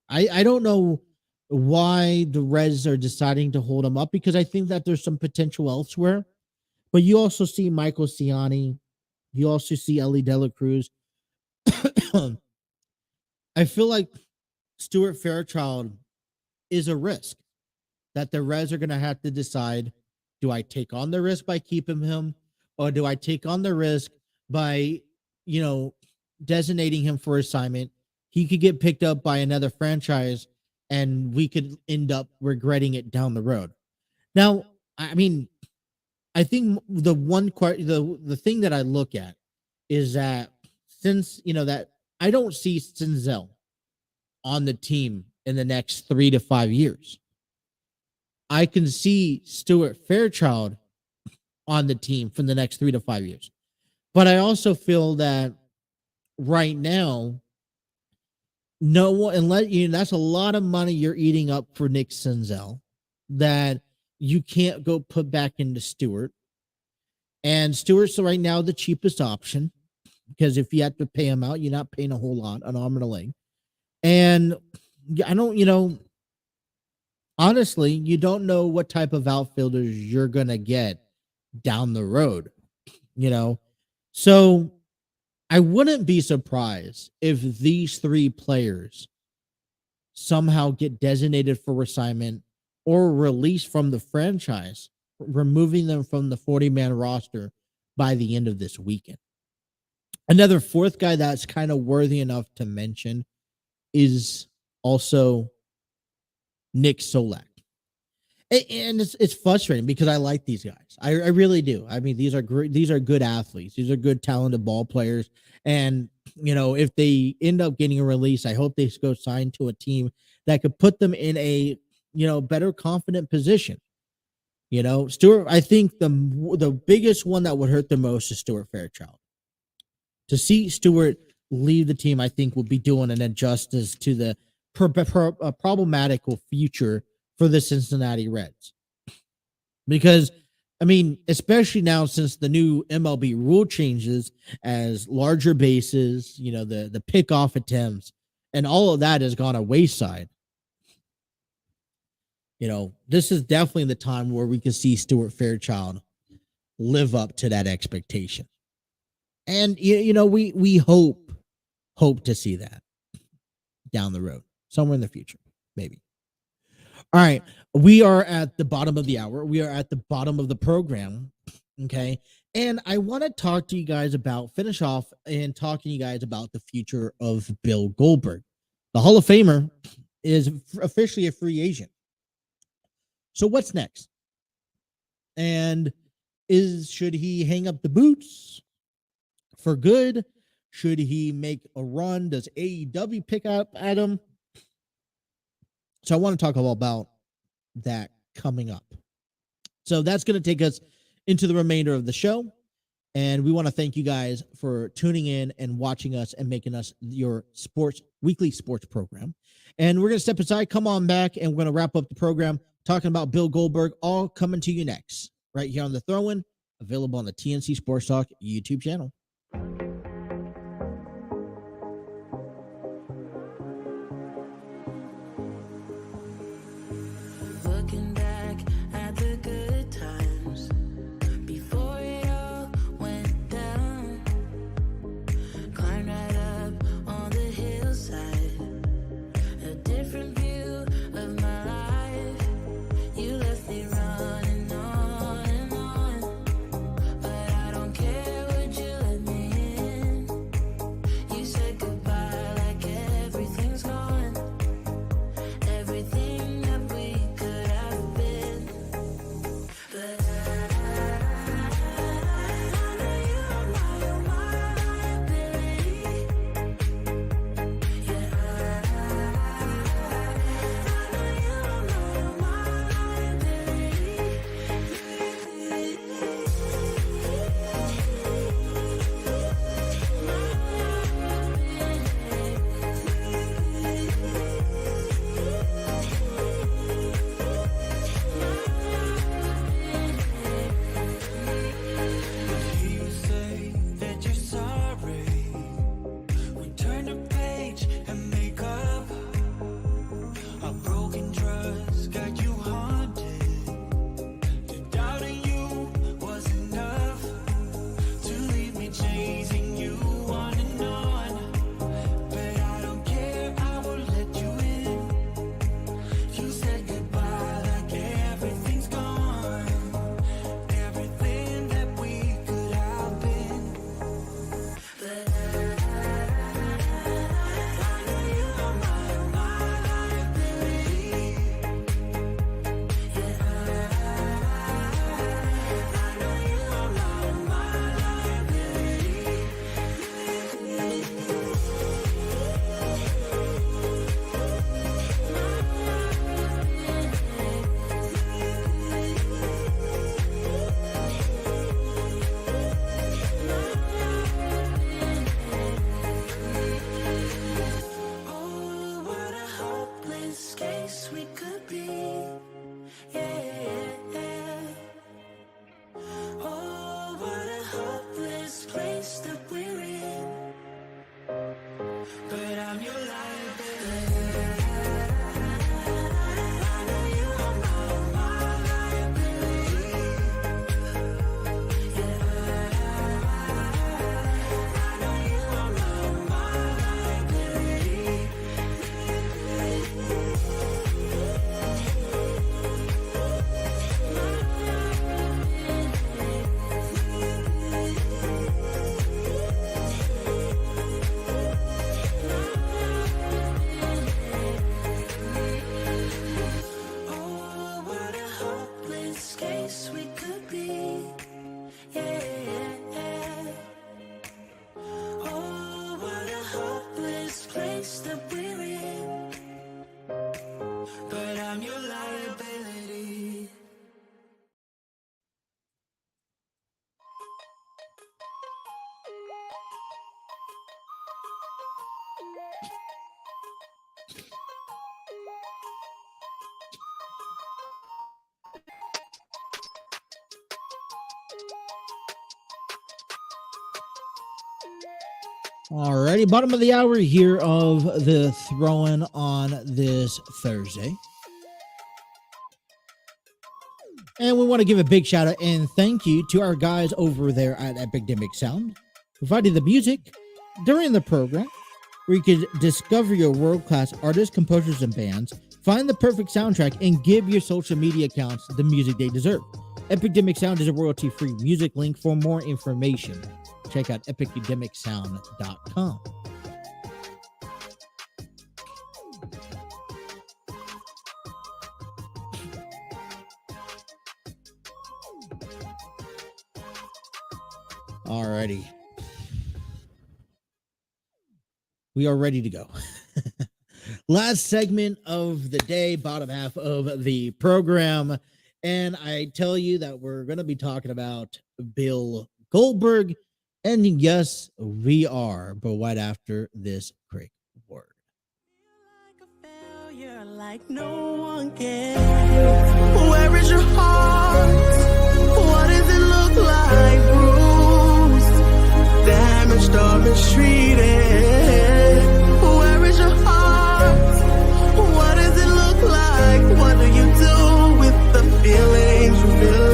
I don't know why the Reds are deciding to hold him up, because I think that there's some potential elsewhere. But you also see Michael Ciani. You also see Ellie De La Cruz. I feel like Stuart Fairchild is a risk that the Reds are going to have to decide, do I take on the risk by keeping him, or do I take on the risk by, designating him for assignment? He could get picked up by another franchise and we could end up regretting it down the road. Now, I mean, I think the thing that I look at is that since, that I don't see Senzel on the team in the next 3 to 5 years, I can see Stuart Fairchild on the team for the next 3 to 5 years. But I also feel that right now, no one, unless that's a lot of money you're eating up for Nick Senzel that you can't go put back into Stuart. And Stewart's right now the cheapest option, because if you have to pay him out, you're not paying a whole lot, an arm and a leg. And I don't, honestly, you don't know what type of outfielders you're going to get down the road, So I wouldn't be surprised if these 3 players somehow get designated for assignment or released from the franchise, removing them from the 40-man roster by the end of this weekend. Another 4th guy that's kind of worthy enough to mention is also Nick Solak. And it's frustrating because I like these guys. I really do. I mean, these are great. These are good athletes. These are good, talented ball players. And, if they end up getting a release, I hope they go sign to a team that could put them in a, better confident position. Stuart, I think the biggest one that would hurt the most is Stuart Fairchild. To see Stuart leave the team, I think will be doing an injustice to the problematical future for the Cincinnati Reds. Because, I mean, especially now since the new MLB rule changes as larger bases, the pickoff attempts, and all of that has gone a wayside. This is definitely the time where we can see Stuart Fairchild live up to that expectation. And, we hope to see that down the road, somewhere in the future, maybe. All right. We are at the bottom of the hour. We are at the bottom of the program. Okay. And I want to talk to you guys finish off and talking to you guys about the future of Bill Goldberg. The Hall of Famer is officially a free agent. So what's next? And should he hang up the boots for good? Should he make a run? Does AEW pick up at him? So I want to talk about that coming up. So that's going to take us into the remainder of the show. And we want to thank you guys for tuning in and watching us and making us your weekly sports program. And we're going to step aside, come on back, and we're going to wrap up the program talking about Bill Goldberg, all coming to you next, right here on The Throw-In, available on the TNC Sports Talk YouTube channel. Looking back at the good times before it all went down. Climbed right up on the hillside, a different view of my life. You left me running on and on, but I don't care, would you let me in? You said goodbye like everything's gone, everything that we could have been. But I know you're my liability. Yeah, I know you're my You say that you're sorry. We turn the page and make up. A broken trust got you haunted. The doubting you was enough to leave me chasing you on and on. But I don't care, I will let you in. You said goodbye like everything's gone, everything that we could have been. But I know you are my liability. Yeah, I know you are my liability. Oh, what a hopeless case we could be. Yeah. Oh, what a hopeless place that we're in. But I'm your liability. I know you are my liability. Yeah, I know you are my liability. Oh, what a hopeless case we could be. Yeah. Oh, what a hopeless place that we're in. But I'm your liability. Alrighty, bottom of the hour here of the Throw-In on this Thursday. And we want to give a big shout out and thank you to our guys over there at Epidemic Sound, providing the music during the program, where you can discover your world-class artists, composers, and bands, find the perfect soundtrack, and give your social media accounts the music they deserve. Epidemic Sound is a royalty-free music link. For more information, check out epidemicsound.com. Alrighty. We are ready to go. Last segment of the day, bottom half of the program. And I tell you that we're going to be talking about Bill Goldberg. And yes, we are, but right after this quick word. Failure like no one can. Where is your heart? What does it look like? Bruised, damaged, or mistreated. Where is your heart? What does it look like? What do you do with the feelings you feel?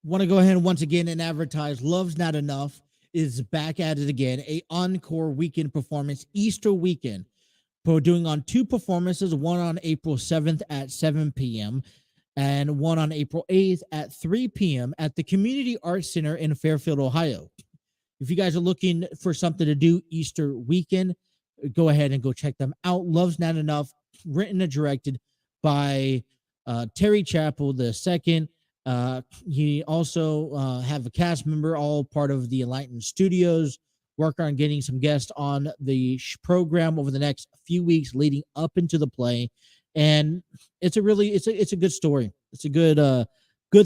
Want to go ahead and once again and advertise Love's Not Enough is back at it again. A encore weekend performance, Easter weekend. We're doing on 2 performances, one on April 7th at 7 p.m. and one on April 8th at 3 p.m. at the Community Arts Center in Fairfield, Ohio. If you guys are looking for something to do Easter weekend, go ahead and go check them out. Love's Not Enough, written and directed by Terry Chappell II. He also have a cast member, all part of the Enlightened Studios, work on getting some guests on the program over the next few weeks leading up into the play. And it's a good story. It's a good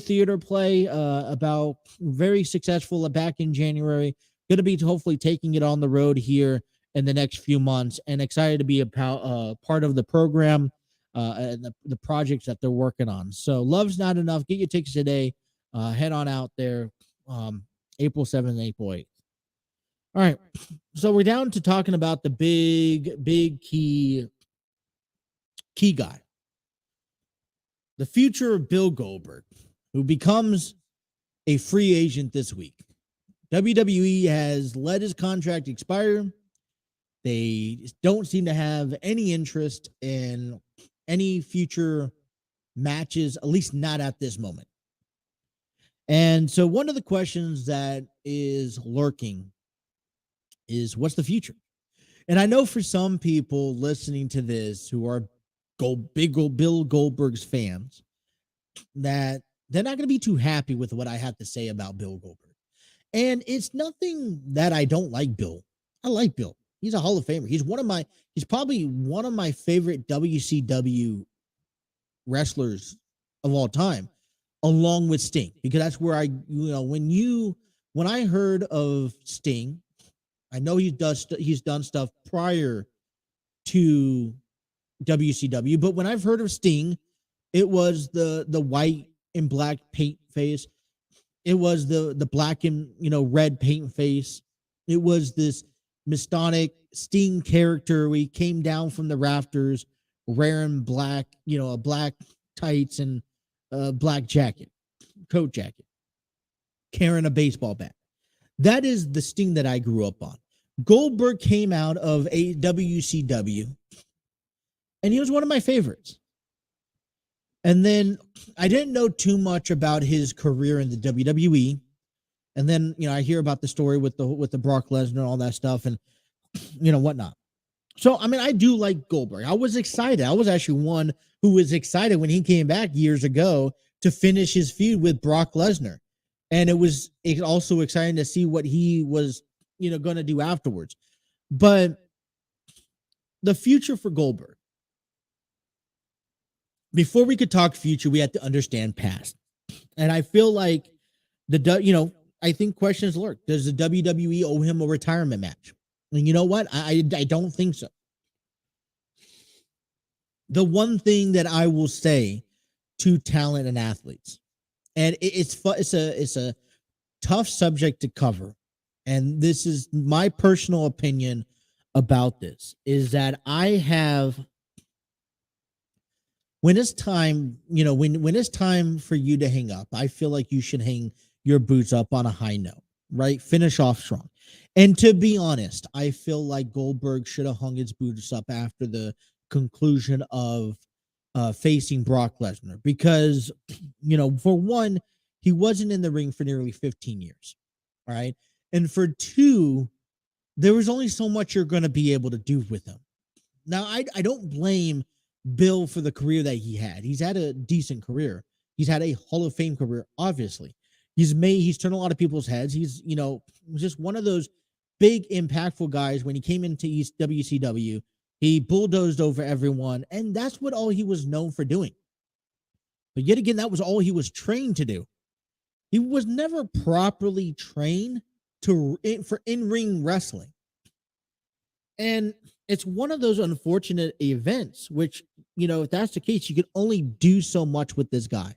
theater play about very successful back in January. Going to be hopefully taking it on the road here in the next few months, and excited to be a part of the program and the projects that they're working on. So Love's Not Enough. Get your tickets today. Head on out there. April 7th and April 8th. All right. So we're down to talking about the big key guy. The future of Bill Goldberg, who becomes a free agent this week. WWE has let his contract expire. They don't seem to have any interest in any future matches, at least not at this moment. And so one of the questions that is lurking is, what's the future? And I know for some people listening to this who are Bill Goldberg's fans, that they're not going to be too happy with what I have to say about Bill Goldberg. And it's nothing that I don't like Bill. I like Bill. He's a Hall of Famer. He's probably one of my favorite WCW wrestlers of all time, along with Sting, because that's where when I heard of Sting, I know he's done stuff prior to WCW, but when I've heard of Sting, it was the white and black paint face. It was the black and red paint face. It was this Mastonic Sting character. We came down from the rafters wearing black, a black tights and a black coat jacket, carrying a baseball bat. That is the Sting that I grew up on. Goldberg came out of a WCW, and he was one of my favorites. And then I didn't know too much about his career in the WWE. And then, I hear about the story with the Brock Lesnar and all that stuff and, whatnot. So, I do like Goldberg. I was excited. I was actually one who was excited when he came back years ago to finish his feud with Brock Lesnar. And it was also exciting to see what he was, going to do afterwards. But the future for Goldberg, before we could talk future, we had to understand past. And I feel like I think questions lurk. Does the WWE owe him a retirement match? And you know what? I don't think so. The one thing that I will say to talent and athletes, and it's a tough subject to cover, and this is my personal opinion about this, is that when it's time, when it's time for you to hang up, I feel like you should hang your boots up on a high note, right? Finish off strong. And to be honest, I feel like Goldberg should have hung his boots up after the conclusion of facing Brock Lesnar, because, for one, he wasn't in the ring for nearly 15 years, right? And for two, there was only so much you're going to be able to do with him. Now, I don't blame Bill for the career that he had. He's had a decent career. He's had a Hall of Fame career, obviously. He's turned a lot of people's heads. He's, just one of those big impactful guys. When he came into East WCW, he bulldozed over everyone, and that's what all he was known for doing. But yet again, that was all he was trained to do. He was never properly trained for in-ring wrestling. And it's one of those unfortunate events, which, if that's the case, you can only do so much with this guy.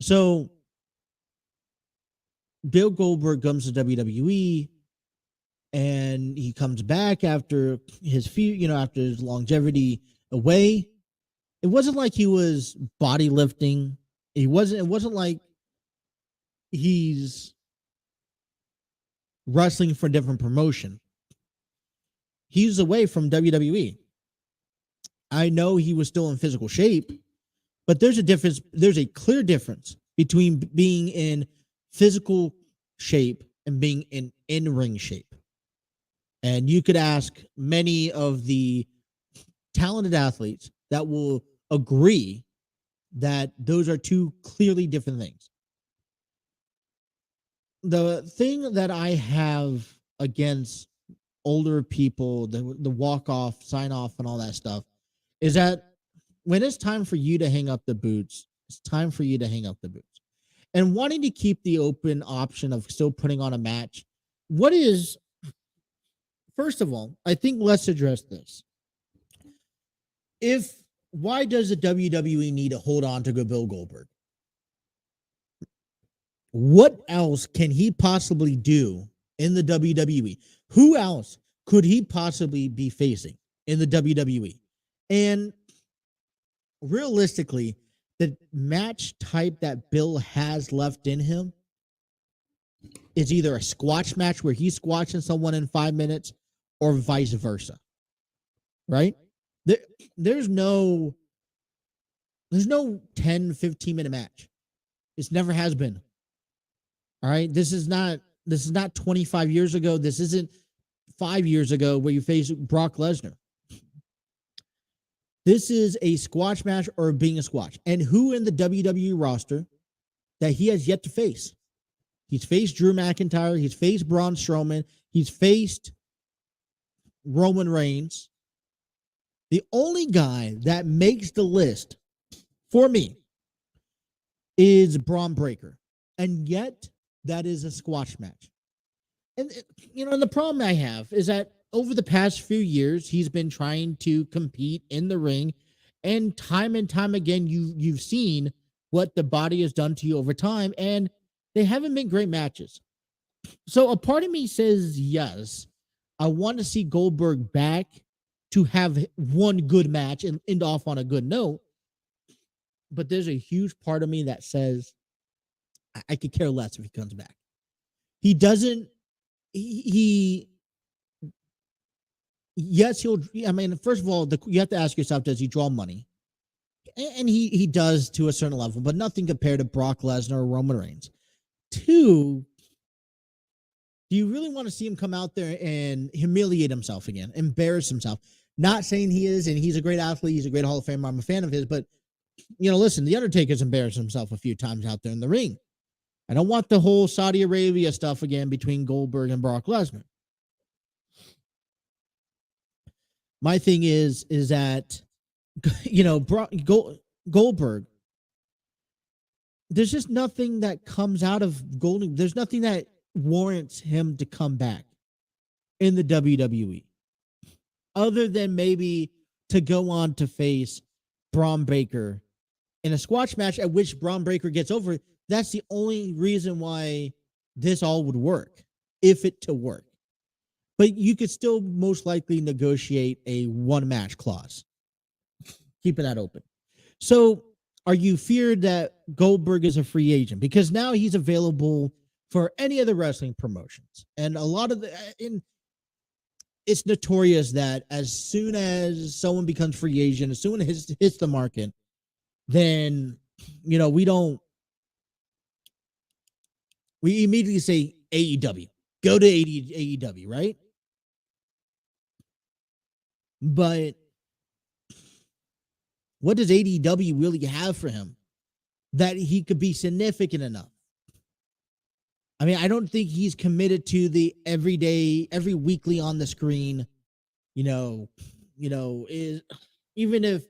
So Bill Goldberg comes to WWE, and he comes back after his after his longevity away. It wasn't like he was body lifting. It wasn't like he's wrestling for a different promotion. He's away from WWE. I know he was still in physical shape, but there's a difference. There's a clear difference between being in physical shape and being in in-ring shape. And you could ask many of the talented athletes that will agree that those are two clearly different things. The thing that I have against older people, the walk-off, sign-off, and all that stuff, is that when it's time for you to hang up the boots, it's time for you to hang up the boots. And wanting to keep the open option of still putting on a match, first of all, I think let's address this. Why does the WWE need to hold on to Bill Goldberg? What else can he possibly do in the WWE? Who else could he possibly be facing in the WWE? And realistically, the match type that Bill has left in him is either a squash match where he's squashing someone in 5 minutes, or vice versa. Right? There's no 10, 15-minute match. It never has been. All right. This is not 25 years ago. This isn't 5 years ago where you face Brock Lesnar. This is a squash match or being a squash. And who in the WWE roster that he has yet to face? He's faced Drew McIntyre. He's faced Braun Strowman. He's faced Roman Reigns. The only guy that makes the list for me is Braun Breaker. And yet, that is a squash match. And, and the problem I have is that over the past few years, he's been trying to compete in the ring. And time again, you've seen what the body has done to you over time. And they haven't been great matches. So a part of me says, yes, I want to see Goldberg back to have one good match and end off on a good note. But there's a huge part of me that says I could care less if he comes back. He doesn't, yes, first of all, you have to ask yourself, does he draw money? And he does to a certain level, but nothing compared to Brock Lesnar or Roman Reigns. 2, do you really want to see him come out there and humiliate himself again, embarrass himself? Not saying he is, and he's a great athlete, he's a great Hall of Famer, I'm a fan of his, but, listen, The Undertaker's embarrassed himself a few times out there in the ring. I don't want the whole Saudi Arabia stuff again between Goldberg and Brock Lesnar. My thing is that, Goldberg, there's just nothing that comes out of Goldberg. There's nothing that warrants him to come back in the WWE, other than maybe to go on to face Braun Breaker in a squash match at which Braun Breaker gets over. That's the only reason why this all would work, if it to work. But you could still most likely negotiate a one-match clause, keeping that open. So are you feared that Goldberg is a free agent? Because now he's available for any other wrestling promotions. And a lot of it's notorious that as soon as someone becomes free agent, as soon as it hits the market, then, we immediately say AEW. Go to AEW, right? But what does AEW really have for him that he could be significant enough? I mean, I don't think he's committed to the every weekly on the screen. Is even if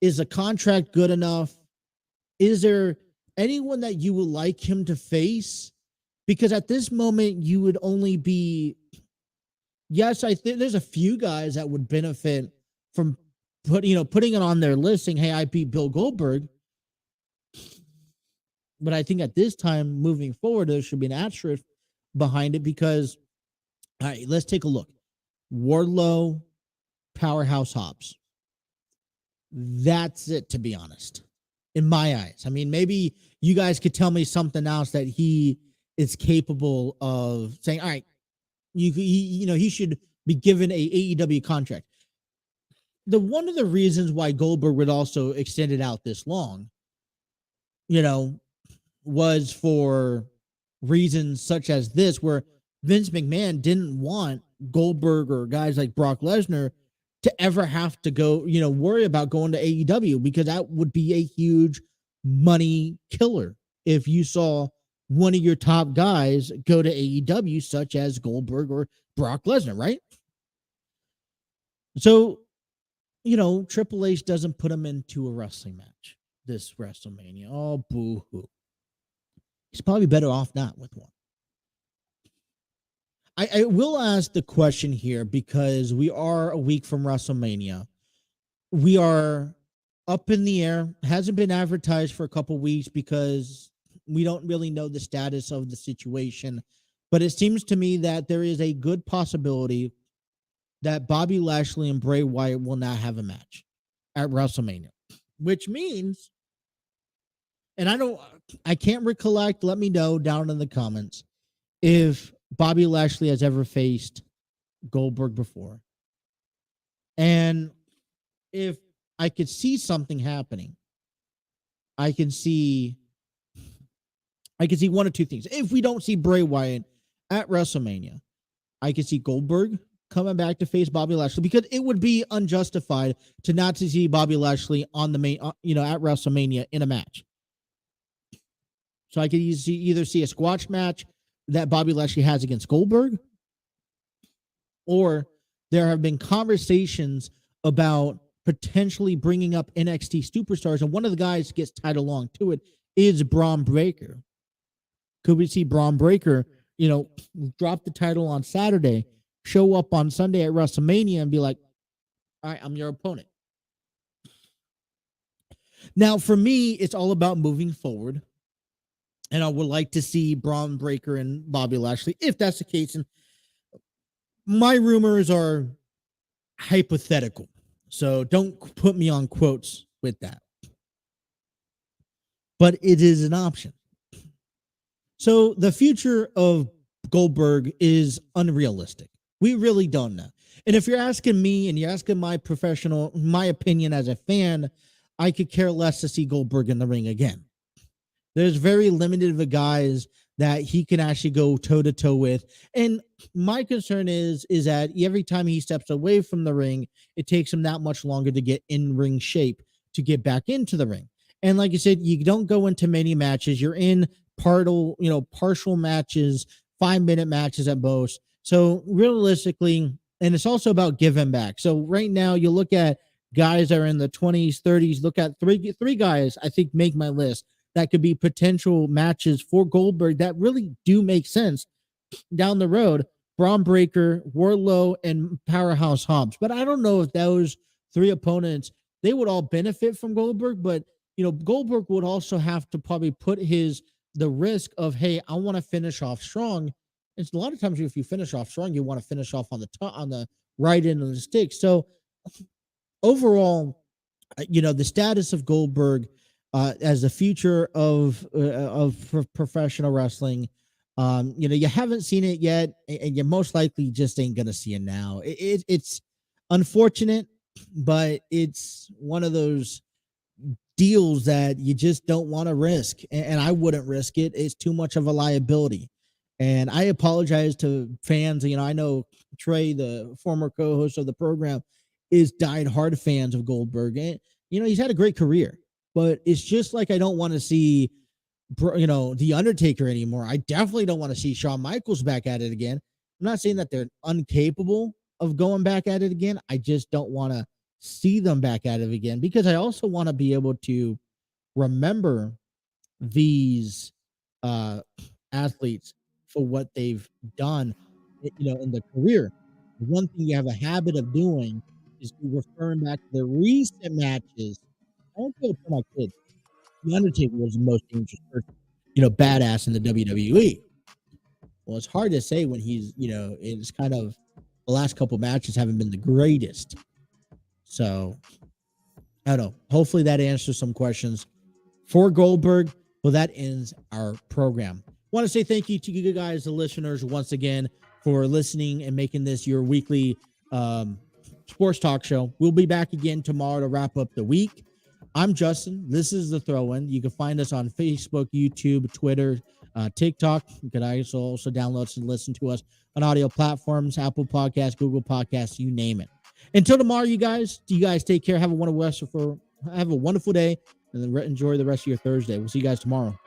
is a contract good enough? Is there anyone that you would like him to face? Because at this moment, you would only be. Yes, I think there's a few guys that would benefit from putting it on their list, saying, "Hey, I beat Bill Goldberg." But I think at this time, moving forward, there should be an asterisk behind it because, all right, let's take a look. Wardlow, Powerhouse Hobbs. That's it, to be honest, in my eyes. I mean, maybe you guys could tell me something else that he is capable of saying, all right, he should be given a AEW contract. One of the reasons why Goldberg would also extend it out this long, was for reasons such as this, where Vince McMahon didn't want Goldberg or guys like Brock Lesnar to ever have to go, worry about going to AEW, because that would be a huge money killer if you saw one of your top guys go to AEW, such as Goldberg or Brock Lesnar, right? So, Triple H doesn't put him into a wrestling match this WrestleMania. Oh, boo-hoo. He's probably better off not with one. I will ask the question here because we are a week from WrestleMania. We are up in the air. Hasn't been advertised for a couple weeks because we don't really know the status of the situation. But it seems to me that there is a good possibility that Bobby Lashley and Bray Wyatt will not have a match at WrestleMania, which means, and I can't recollect, let me know down in the comments if Bobby Lashley has ever faced Goldberg before. And if I could see something happening, I can see one of two things. If we don't see Bray Wyatt at WrestleMania, I could see Goldberg coming back to face Bobby Lashley, because it would be unjustified to not to see Bobby Lashley on the main, at WrestleMania in a match. So I could either see a squash match that Bobby Lashley has against Goldberg, or there have been conversations about potentially bringing up NXT superstars, and one of the guys that gets tied along to it is Braun Breaker. Could we see Braun Breaker, drop the title on Saturday, show up on Sunday at WrestleMania and be like, all right, I'm your opponent. Now, for me, it's all about moving forward. And I would like to see Braun Breaker and Bobby Lashley, if that's the case. And my rumors are hypothetical, so don't put me on quotes with that. But it is an option. So the future of Goldberg is unrealistic. We really don't know. And if you're asking me and you're asking my opinion as a fan, I could care less to see Goldberg in the ring again. There's very limited of guys that he can actually go toe-to-toe with. And my concern is that every time he steps away from the ring, it takes him that much longer to get in ring shape to get back into the ring. And like you said, you don't go into many matches. You're in partial matches, 5-minute matches at most. So realistically, and it's also about giving back. So right now you look at guys that are in the 20s, 30s, look at three guys I think make my list that could be potential matches for Goldberg that really do make sense down the road. Braun Breaker, Wardlow, and Powerhouse Hobbs. But I don't know if those three opponents, they would all benefit from Goldberg, but Goldberg would also have to probably put the risk of, hey, I want to finish off strong. It's a lot of times if you finish off strong, you want to finish off on the right end of the stick. So overall, the status of Goldberg as the future of professional wrestling, you haven't seen it yet, and you most likely just ain't gonna see it now. It's unfortunate, but it's one of those deals that you just don't want to risk, and I wouldn't risk it. It's too much of a liability. And I apologize to fans. I know Trey, the former co-host of the program, is diehard fans of Goldberg. And, he's had a great career, but it's just like I don't want to see, The Undertaker anymore. I definitely don't want to see Shawn Michaels back at it again. I'm not saying that they're incapable of going back at it again. I just don't want to see them back at it again because I also want to be able to remember these athletes for what they've done, in the career. One thing you have a habit of doing is referring back to the recent matches. I don't feel for my kids. The Undertaker was the most dangerous person, badass in the WWE. Well, it's hard to say when he's, it's kind of the last couple matches haven't been the greatest. So I don't know. Hopefully that answers some questions for Goldberg. Well, that ends our program. Want to say thank you to you guys, the listeners, once again for listening and making this your weekly sports talk show. We'll be back again tomorrow to wrap up the week. I'm Justin. This is The Throw-In. You can find us on Facebook, YouTube, Twitter, TikTok. You can also download us and listen to us on audio platforms, Apple Podcasts, Google Podcasts, you name it. Until tomorrow, you guys take care. Have a wonderful day, and then enjoy the rest of your Thursday. We'll see you guys tomorrow.